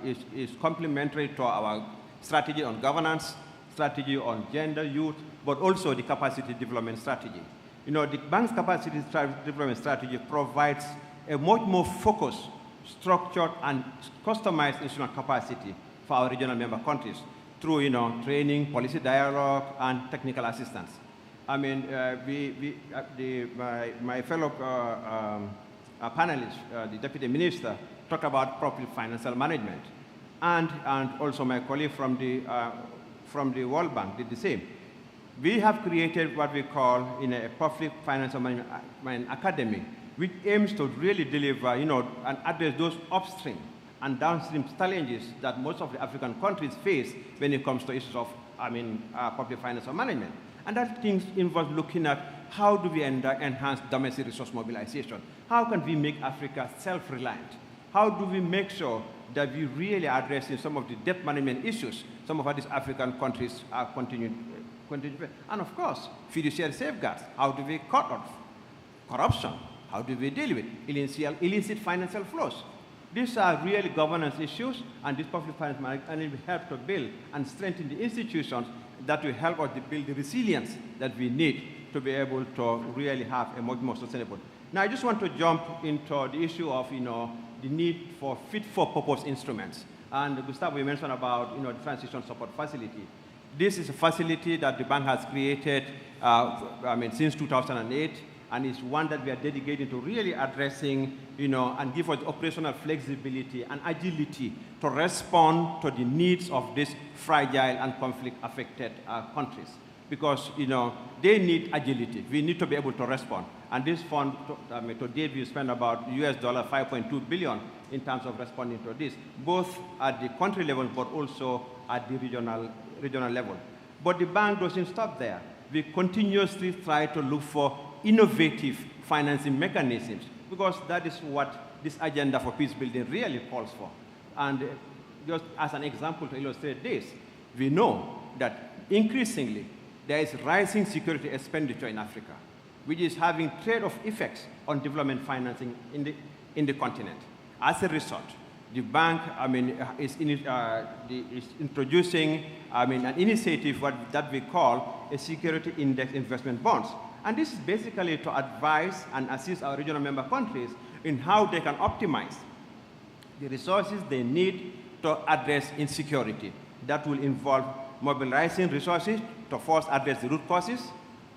is complementary to our strategy on governance, strategy on gender, youth, but also the capacity development strategy. The bank's capacity development strategy provides a much more focused, structured, and customized institutional capacity for our regional member countries through, training, policy dialogue, and technical assistance. My fellow panelists, the Deputy Minister, talked about public financial management, and also my colleague from the World Bank did the same. We have created what we call a public financial management academy, which aims to really deliver, and address those upstream and downstream challenges that most of the African countries face when it comes to issues of, public financial management. And that things involve looking at how do we enhance domestic resource mobilization? How can we make Africa self-reliant? How do we make sure that we really address some of the debt management issues some of these African countries are continuing? And of course, fiduciary safeguards. How do we cut off corruption? How do we deal with illicit financial flows? These are really governance issues, and this public finance management will help to build and strengthen the institutions that will help us to build the resilience that we need to be able to really have a much more sustainable. Now, I just want to jump into the issue of, the need for fit-for-purpose instruments. And Gustavo, you mentioned about, the transition support facility. This is a facility that the bank has created, since 2008, and it's one that we are dedicated to really addressing, and give us operational flexibility and agility to respond to the needs of these fragile and conflict-affected countries. Because, they need agility. We need to be able to respond. And this fund, to date, we spent about $5.2 billion in terms of responding to this, both at the country level, but also at the regional level. But the bank doesn't stop there. We continuously try to look for innovative financing mechanisms, because that is what this agenda for peace building really calls for. And just as an example to illustrate this, we know that increasingly there is rising security expenditure in Africa, which is having trade-off effects on development financing in the continent. As a result, the bank, is introducing, an initiative that we call a security index investment bonds. And this is basically to advise and assist our regional member countries in how they can optimize the resources they need to address insecurity. That will involve mobilizing resources to first address the root causes,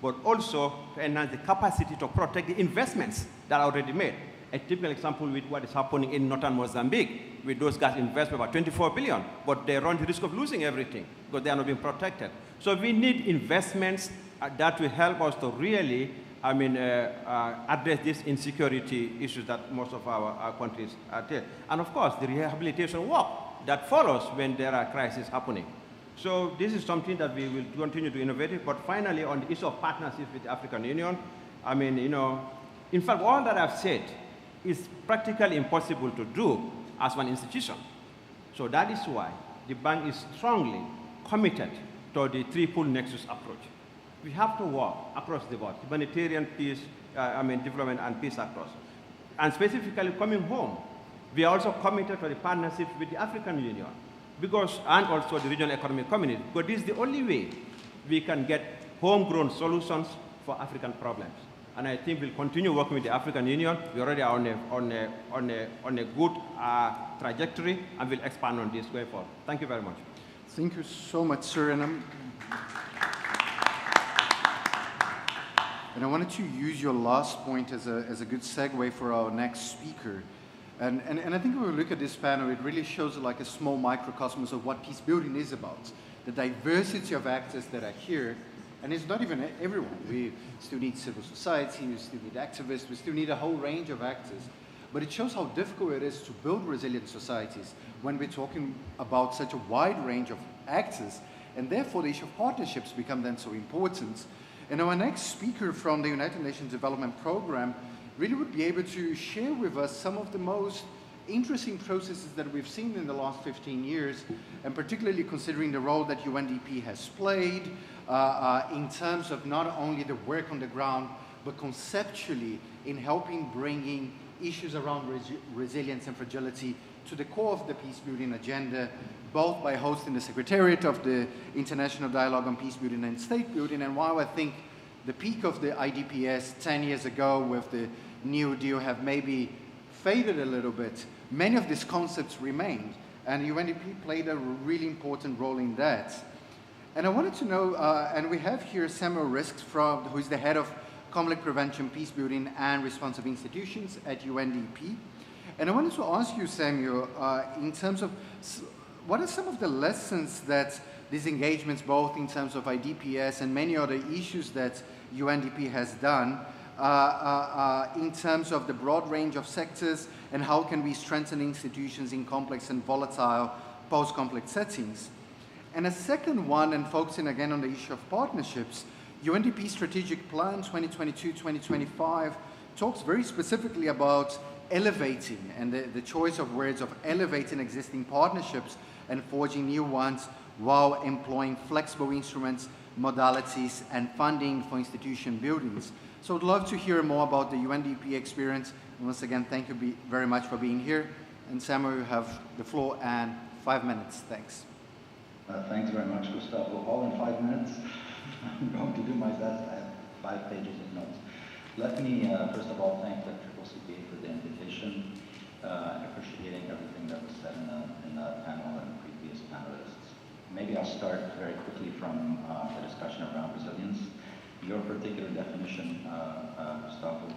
but also to enhance the capacity to protect the investments that are already made. A typical example with what is happening in northern Mozambique, with those guys invest about 24 billion, but they run the risk of losing everything because they are not being protected. So we need investments that will help us to really, address these insecurity issues that most of our countries are there. And of course, the rehabilitation work that follows when there are crises happening. So this is something that we will continue to innovate. But finally, on the issue of partnership with the African Union, in fact, all that I've said is practically impossible to do as one institution. So that is why the bank is strongly committed to the triple nexus approach. We have to work across the board, humanitarian peace, development and peace across. And specifically coming home, we are also committed to the partnership with the African Union, and also the regional economic community, because this is the only way we can get homegrown solutions for African problems. And I think we'll continue working with the African Union. We already are on a good trajectory, and we'll expand on this going forward. Thank you very much. Thank you so much, sir. And I wanted to use your last point as a good segue for our next speaker. And I think when we look at this panel, it really shows like a small microcosmos of what peace building is about. The diversity of actors that are here. And it's not even everyone. We still need civil society, we still need activists, we still need a whole range of actors. But it shows how difficult it is to build resilient societies when we're talking about such a wide range of actors. And therefore, the issue of partnerships become then so important. And our next speaker from the United Nations Development Program really would be able to share with us some of the most interesting processes that we've seen in the last 15 years, and particularly considering the role that UNDP has played in terms of not only the work on the ground, but conceptually in helping bringing issues around resilience and fragility to the core of the peace building agenda, both by hosting the Secretariat of the International Dialogue on Peace Building and State Building. And while I think the peak of the IDPS 10 years ago with the New Deal have maybe faded a little bit, many of these concepts remained, and UNDP played a really important role in that. And I wanted to know, and we have here Samuel Risks, who is the head of Conflict Prevention, Peace Building and Responsive Institutions at UNDP. And I wanted to ask you, Samuel, in terms of what are some of the lessons that these engagements, both in terms of IDPS and many other issues that UNDP has done, in terms of the broad range of sectors, and how can we strengthen institutions in complex and volatile post-conflict settings? And a second one, and focusing again on the issue of partnerships, UNDP Strategic Plan 2022-2025 talks very specifically about elevating, and the choice of words of elevating existing partnerships and forging new ones while employing flexible instruments, modalities, and funding for institution buildings. So I'd love to hear more about the UNDP experience. And once again, thank you very much for being here. And Samuel, you have the floor and 5 minutes. Thanks. Thanks very much, Gustavo. All in 5 minutes. I'm going to do my best. I have 5 pages of notes. Let me, first of all, thank the CCCPA for the invitation and appreciating everything that was said in the panel and previous panelists. Maybe I'll start very quickly from the discussion around resilience. Your particular definition, Gustavo,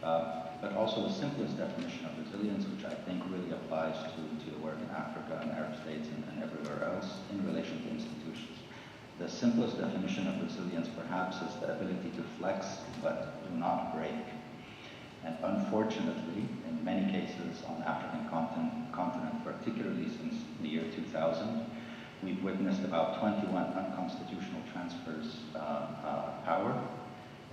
but also the simplest definition of resilience, which I think really applies to the work in Africa and Arab states and everywhere else in relation to institutions. The simplest definition of resilience, perhaps, is the ability to flex but do not break. And unfortunately, in many cases on the African continent, particularly since the year 2000, we've witnessed about 21 unconstitutional transfers of power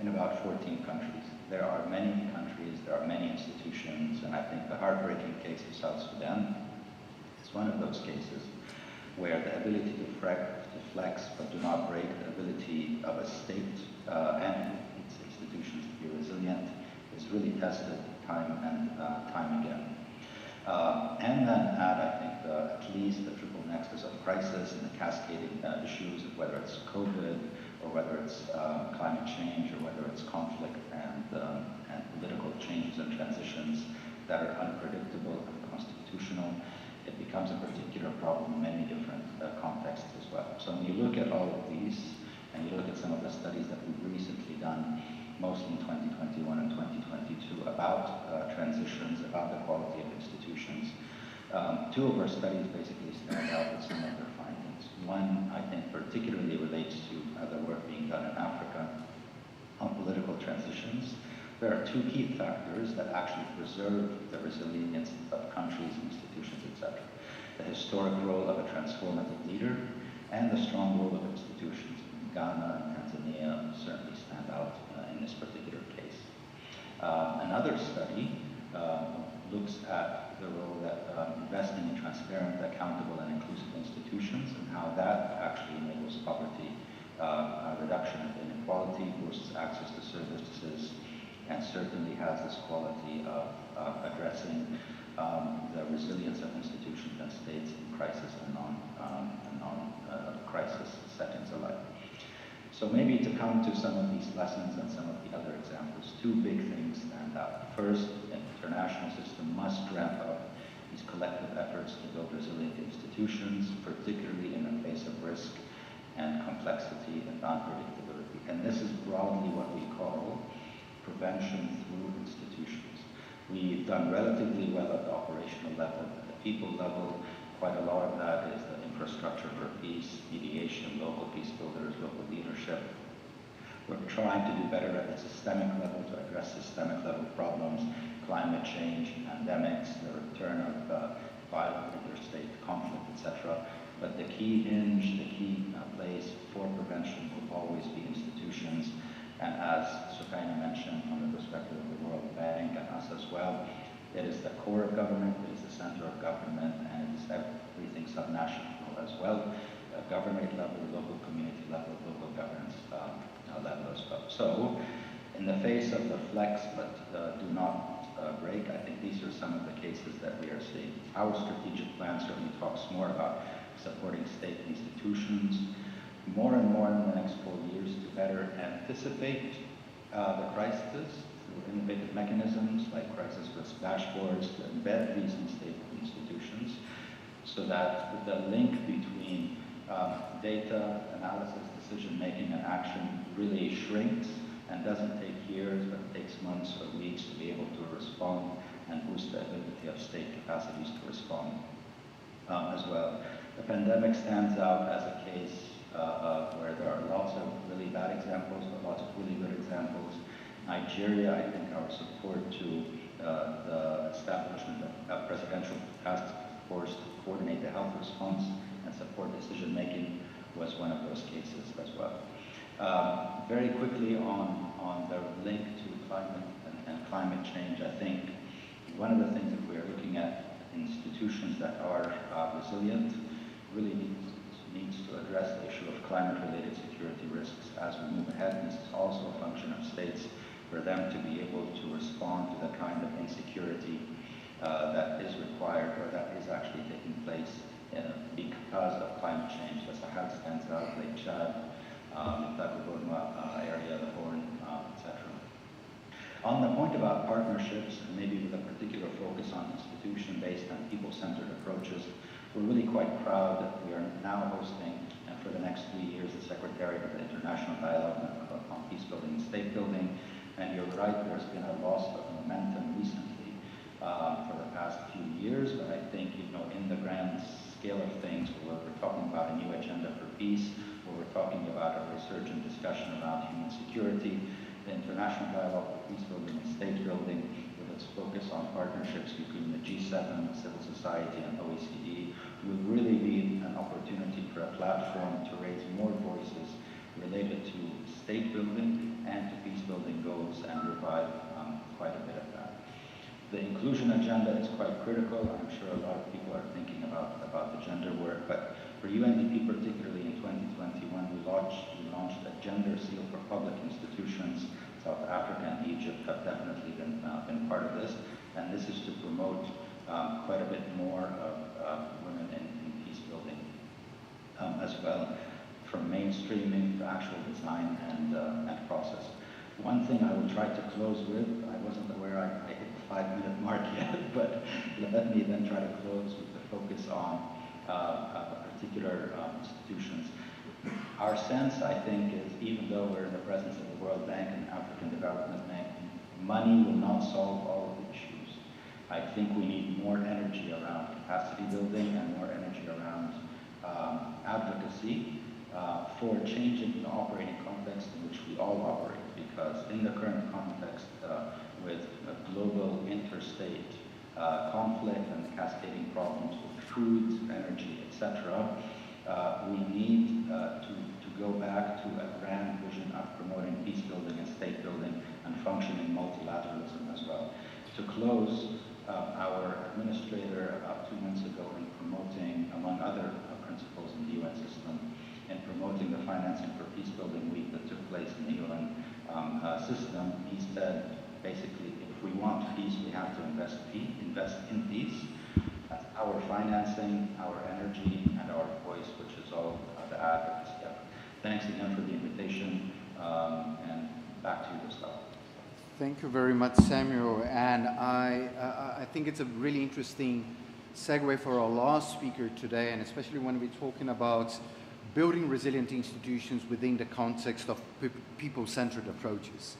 in about 14 countries. There are many countries, there are many institutions, and I think the heartbreaking case of South Sudan is one of those cases where the ability to flex but do not break, the ability of a state and its institutions to be resilient is really tested time and time again. And then add, I think, at least the triple nexus of crisis and the cascading issues, whether it's COVID or whether it's climate change or whether it's conflict and political changes and transitions that are unpredictable and constitutional. It becomes a particular problem in many different contexts as well. So when you look at all of these, and you look at some of the studies that we've recently done, mostly in 2021 and 2022, about transitions, about the quality of institutions, 2 of our studies basically stand out with some of their findings. One, I think, particularly relates to the work being done in Africa on political transitions. There are 2 key factors that actually preserve the resilience of countries, institutions, etc. The historic role of a transformative leader and the strong role of institutions. Ghana and Tanzania certainly stand out in this particular case. Another study looks at the role that investing in transparent, accountable, and inclusive institutions and how that actually enables poverty, reduction of inequality, boosts access to services, and certainly has this quality of addressing the resilience of institutions and states in crisis and non-crisis settings alike. So maybe to come to some of these lessons and some of the other examples, 2 big things stand out. First, an international system must ramp up these collective efforts to build resilient institutions, particularly in the face of risk and complexity and unpredictability. And this is broadly what we call prevention through institutions. We've done relatively well at the operational level, at the people level. Quite a lot of that is the infrastructure for peace, mediation, local peace builders, local leadership. We're trying to do better at the systemic level to address systemic level problems, climate change, pandemics, the return of violent interstate conflict, etc. But the key hinge, the key place for prevention will always be institutions. institutions. And as Sukaina mentioned, from the perspective of the World Bank and us as well, it is the core of government, it is the center of government, and it is everything subnational as well, government level, local community level, local governance level as well. So, in the face of the flex but do not break, I think these are some of the cases that we are seeing. Our strategic plan certainly talks more about supporting state institutions, more and more in the next 4 years to better anticipate the crisis through innovative mechanisms like crisis risk dashboards to embed these in state institutions so that the link between data, analysis, decision-making, and action really shrinks and doesn't take years, but it takes months or weeks to be able to respond and boost the ability of state capacities to respond as well. The pandemic stands out as a case where there are lots of really bad examples, but lots of really good examples. Nigeria, I think our support to the establishment of a presidential task force to coordinate the health response and support decision-making was one of those cases as well. Very quickly on the link to climate and climate change, I think one of the things that we're looking at institutions that are resilient really needs to address the issue of climate-related security risks as we move ahead. And this is also a function of states for them to be able to respond to the kind of insecurity that is required or that is actually taking place because of climate change. The Sahel stands out, Lake Chad, the area, the Horn, etc. On the point about partnerships, and maybe with a particular focus on institution-based and people-centered approaches, we're really quite proud that we are now hosting, and for the next 3 years, the Secretariat of the International Dialogue on Peace Building and State Building. And you're right, there's been a loss of momentum recently for the past few years, but I think, in the grand scale of things, where we're talking about a new agenda for peace, where we're talking about a resurgent discussion around human security, the International Dialogue for Peace Building and State Building, with its focus on partnerships between the G7, civil society, and OECD, will really be an opportunity for a platform to raise more voices related to state building and to peace building goals and revive quite a bit of that. The inclusion agenda is quite critical. I'm sure a lot of people are thinking about the gender work, but for UNDP particularly in 2021, we launched a gender seal for public institutions. South Africa and Egypt have definitely been part of this, and this is to promote quite a bit more of women in peace building as well, from mainstreaming to actual design and process. One thing I will try to close with, I wasn't aware I hit the 5-minute mark yet, but let me then try to close with the focus on particular institutions. Our sense, I think, is even though we're in the presence of the World Bank and African Development Bank, money will not solve all of the issues. I think we need more energy around capacity building and more energy around advocacy for changing the operating context in which we all operate. Because in the current context, with a global interstate conflict and the cascading problems with food, energy, etc., we need to go back to a grand vision of promoting peace building and state building and functioning multilateralism as well. To close, our administrator about 2 months ago in promoting, among other principles in the UN system, in promoting the Financing for Peace Building Week that took place in the UN system, he said, basically, if we want peace, we have to invest in peace. That's our financing, our energy, and our voice, which is all the advocacy effort. Thanks again for the invitation, and back to you, Gustavo. Thank you very much, Samuel. And I think it's a really interesting segue for our last speaker today, and especially when we're talking about building resilient institutions within the context of people-centered approaches.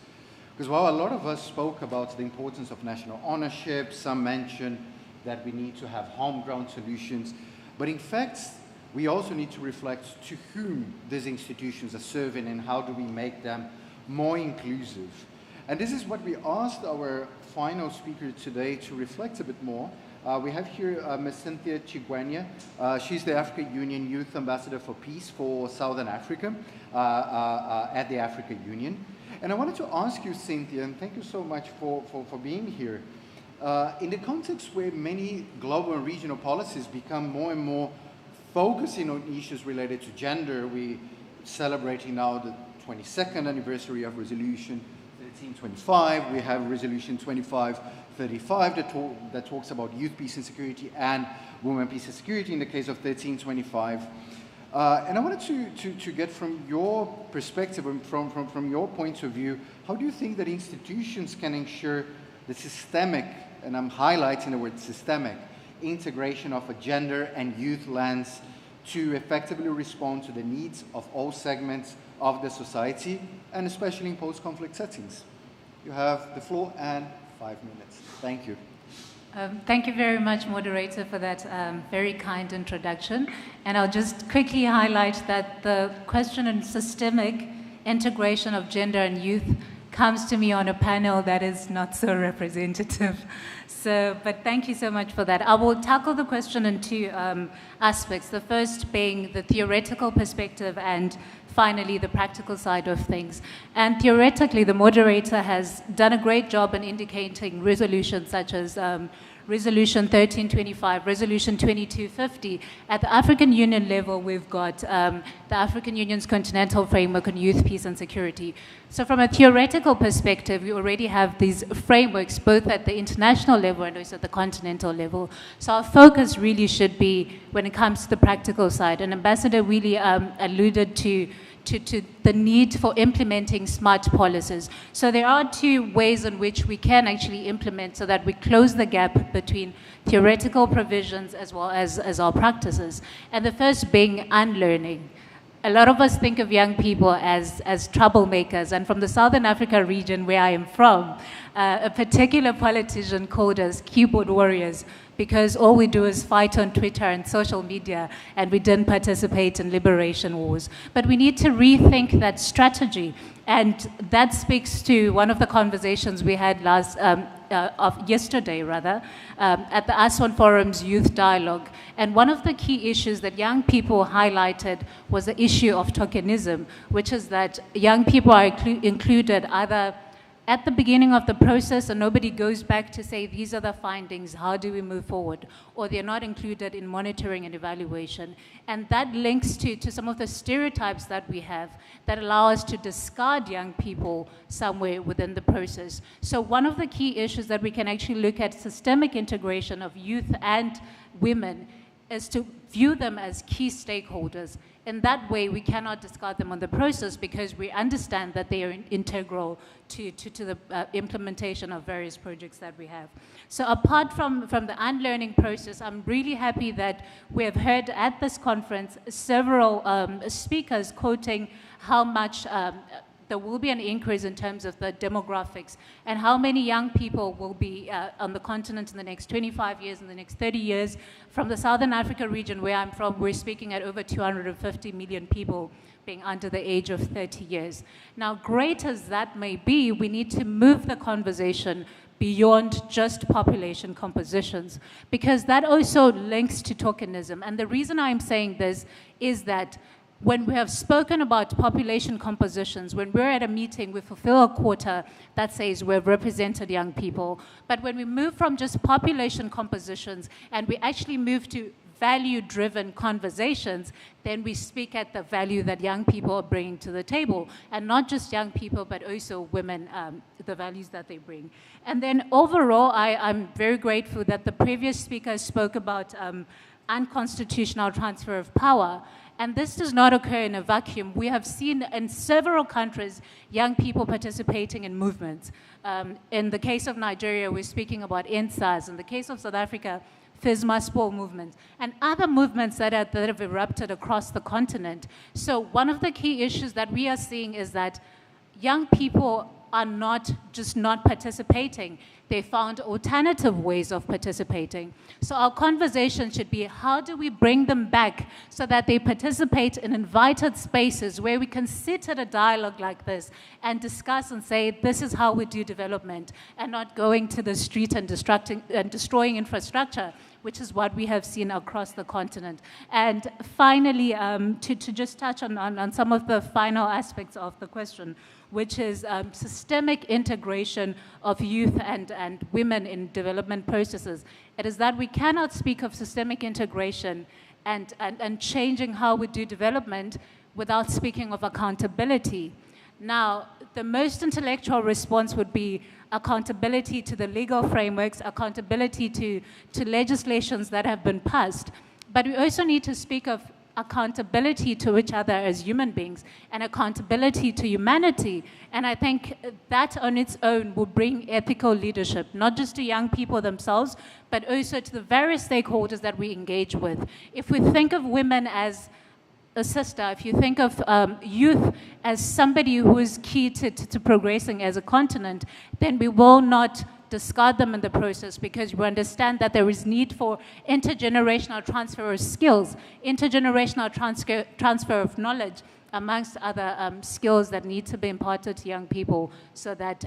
Because while a lot of us spoke about the importance of national ownership, some mentioned that we need to have homegrown solutions, but in fact, we also need to reflect to whom these institutions are serving and how do we make them more inclusive. And this is what we asked our final speaker today to reflect a bit more, We have here Ms. Cynthia Chigwanya. She's the African Union Youth Ambassador for Peace for Southern Africa at the African Union. And I wanted to ask you, Cynthia, and thank you so much for being here. In the context where many global and regional policies become more and more focusing on issues related to gender, we celebrating now the 22nd anniversary of Resolution 1325. We have Resolution 2535 that talks about youth peace and security and women peace and security in the case of 1325. And I wanted to get from your perspective and from your point of view, how do you think that institutions can ensure the systemic, and I'm highlighting the word systemic, integration of a gender and youth lens to effectively respond to the needs of all segments of the society, and especially in post-conflict settings? You have the floor and 5 minutes. Thank you. Thank you very much, moderator, for that very kind introduction. And I'll just quickly highlight that the question on systemic integration of gender and youth comes to me on a panel that is not so representative. But thank you so much for that. I will tackle the question in two aspects. The first being the theoretical perspective and finally the practical side of things. And theoretically, the moderator has done a great job in indicating resolutions such as Resolution 1325, Resolution 2250. At the African Union level, we've got the African Union's Continental Framework on Youth, Peace and Security. So from a theoretical perspective, we already have these frameworks both at the international level and also at the continental level. So our focus really should be when it comes to the practical side. And Ambassador really alluded to the need for implementing smart policies. So there are two ways in which we can actually implement so that we close the gap between theoretical provisions as well as our practices. And the first being unlearning. A lot of us think of young people as troublemakers, and from the Southern Africa region where I am from, a particular politician called us keyboard warriors because all we do is fight on Twitter and social media, and we didn't participate in liberation wars. But we need to rethink that strategy, and that speaks to one of the conversations we had yesterday at the Aswan Forum's Youth Dialogue. And one of the key issues that young people highlighted was the issue of tokenism, which is that young people are included either at the beginning of the process and nobody goes back to say, these are the findings, how do we move forward? Or they're not included in monitoring and evaluation. And that links to some of the stereotypes that we have that allow us to discard young people somewhere within the process. So one of the key issues that we can actually look at systemic integration of youth and women is to view them as key stakeholders. In that way, we cannot discard them on the process because we understand that they are integral to the implementation of various projects that we have. So apart from the unlearning process, I'm really happy that we have heard at this conference several speakers quoting how much there will be an increase in terms of the demographics and how many young people will be on the continent in the next 25 years, in the next 30 years. From the Southern Africa region where I'm from, we're speaking at over 250 million people being under the age of 30 years. Now, great as that may be, we need to move the conversation beyond just population compositions, because that also links to tokenism. And the reason I'm saying this is that when we have spoken about population compositions, when we're at a meeting, we fulfill a quota that says we've represented young people. But when we move from just population compositions and we actually move to value-driven conversations, then we speak at the value that young people are bringing to the table. And not just young people, but also women, the values that they bring. And then overall, I'm very grateful that the previous speaker spoke about unconstitutional transfer of power. And this does not occur in a vacuum. We have seen in several countries young people participating in movements. In the case of Nigeria, we're speaking about NSAS. In the case of South Africa, FISMA movement, and other movements that have erupted across the continent. So one of the key issues that we are seeing is that young people are not just not participating. They found alternative ways of participating. So our conversation should be, how do we bring them back so that they participate in invited spaces where we can sit at a dialogue like this and discuss and say, this is how we do development, and not going to the street and destroying infrastructure, which is what we have seen across the continent. And finally, to just touch on some of the final aspects of the question, which is systemic integration of youth and women in development processes. It is that we cannot speak of systemic integration and changing how we do development without speaking of accountability. Now, the most intellectual response would be accountability to the legal frameworks, accountability to legislations that have been passed. But we also need to speak of accountability to each other as human beings and accountability to humanity. And I think that on its own will bring ethical leadership, not just to young people themselves, but also to the various stakeholders that we engage with. If we think of women as a sister, if you think of youth as somebody who is key to progressing as a continent, then we will not discard them in the process, because we understand that there is need for intergenerational transfer of skills, intergenerational transfer of knowledge, amongst other skills that need to be imparted to young people so that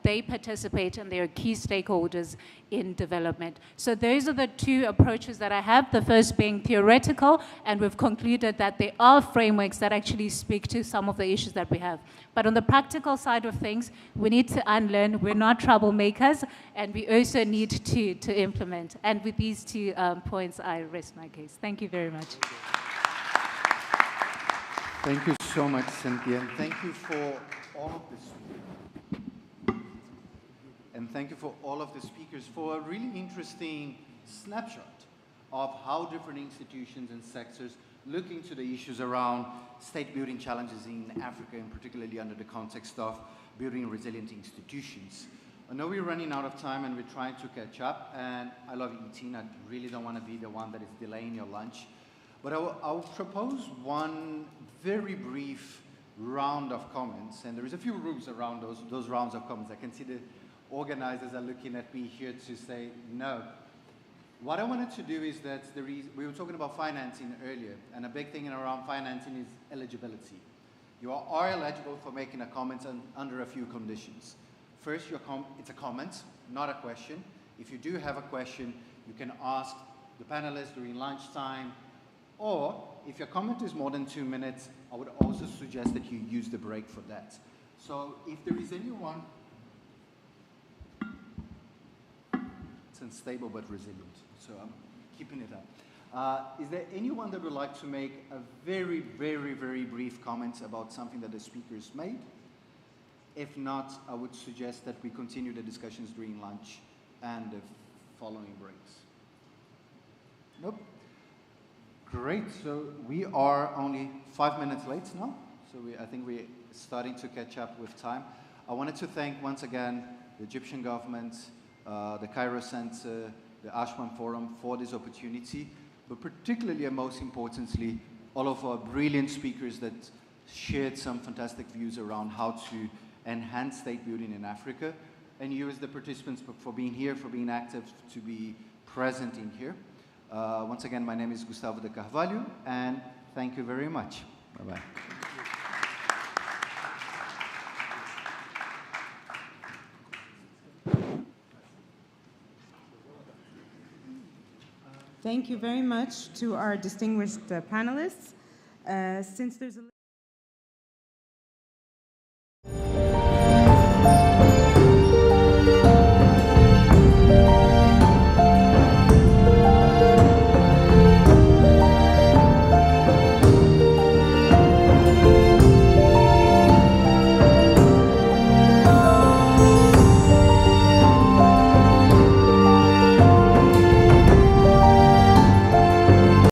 they participate and they are key stakeholders in development. So those are the two approaches that I have, the first being theoretical, and we've concluded that there are frameworks that actually speak to some of the issues that we have. But on the practical side of things, we need to unlearn, we're not troublemakers, and we also need to implement. And with these 2 points, I rest my case. Thank you very much. Thank you so much, Cynthia, and thank you for all of this. And thank you for all of the speakers for a really interesting snapshot of how different institutions and sectors look into the issues around state building challenges in Africa, and particularly under the context of building resilient institutions. I know we're running out of time and we're trying to catch up, and I love eating. I really don't want to be the one that is delaying your lunch. But I'll propose one very brief round of comments, and there is a few rules around those rounds of comments. I can see the organizers are looking at me here to say no. What I wanted to do is that we were talking about financing earlier, and a big thing around financing is eligibility. You are eligible for making a comment under a few conditions. First, it's a comment, not a question. If you do have a question, you can ask the panelists during lunchtime, or if your comment is more than 2 minutes, I would also suggest that you use the break for that. So if there is anyone, it's unstable but resilient, so I'm keeping it up. Is there anyone that would like to make a very, very, very brief comment about something that the speakers made? If not, I would suggest that we continue the discussions during lunch and the following breaks. Nope. Great, so we are only 5 minutes late now, so I think we're starting to catch up with time. I wanted to thank once again the Egyptian government, the Cairo Center, the Ashman Forum for this opportunity, but particularly and most importantly, all of our brilliant speakers that shared some fantastic views around how to enhance state building in Africa, and you as the participants for being here, for being active, to be present in here. Once again, my name is Gustavo de Carvalho, and thank you very much. Bye-bye. Thank you very much to our distinguished panelists. Since there's a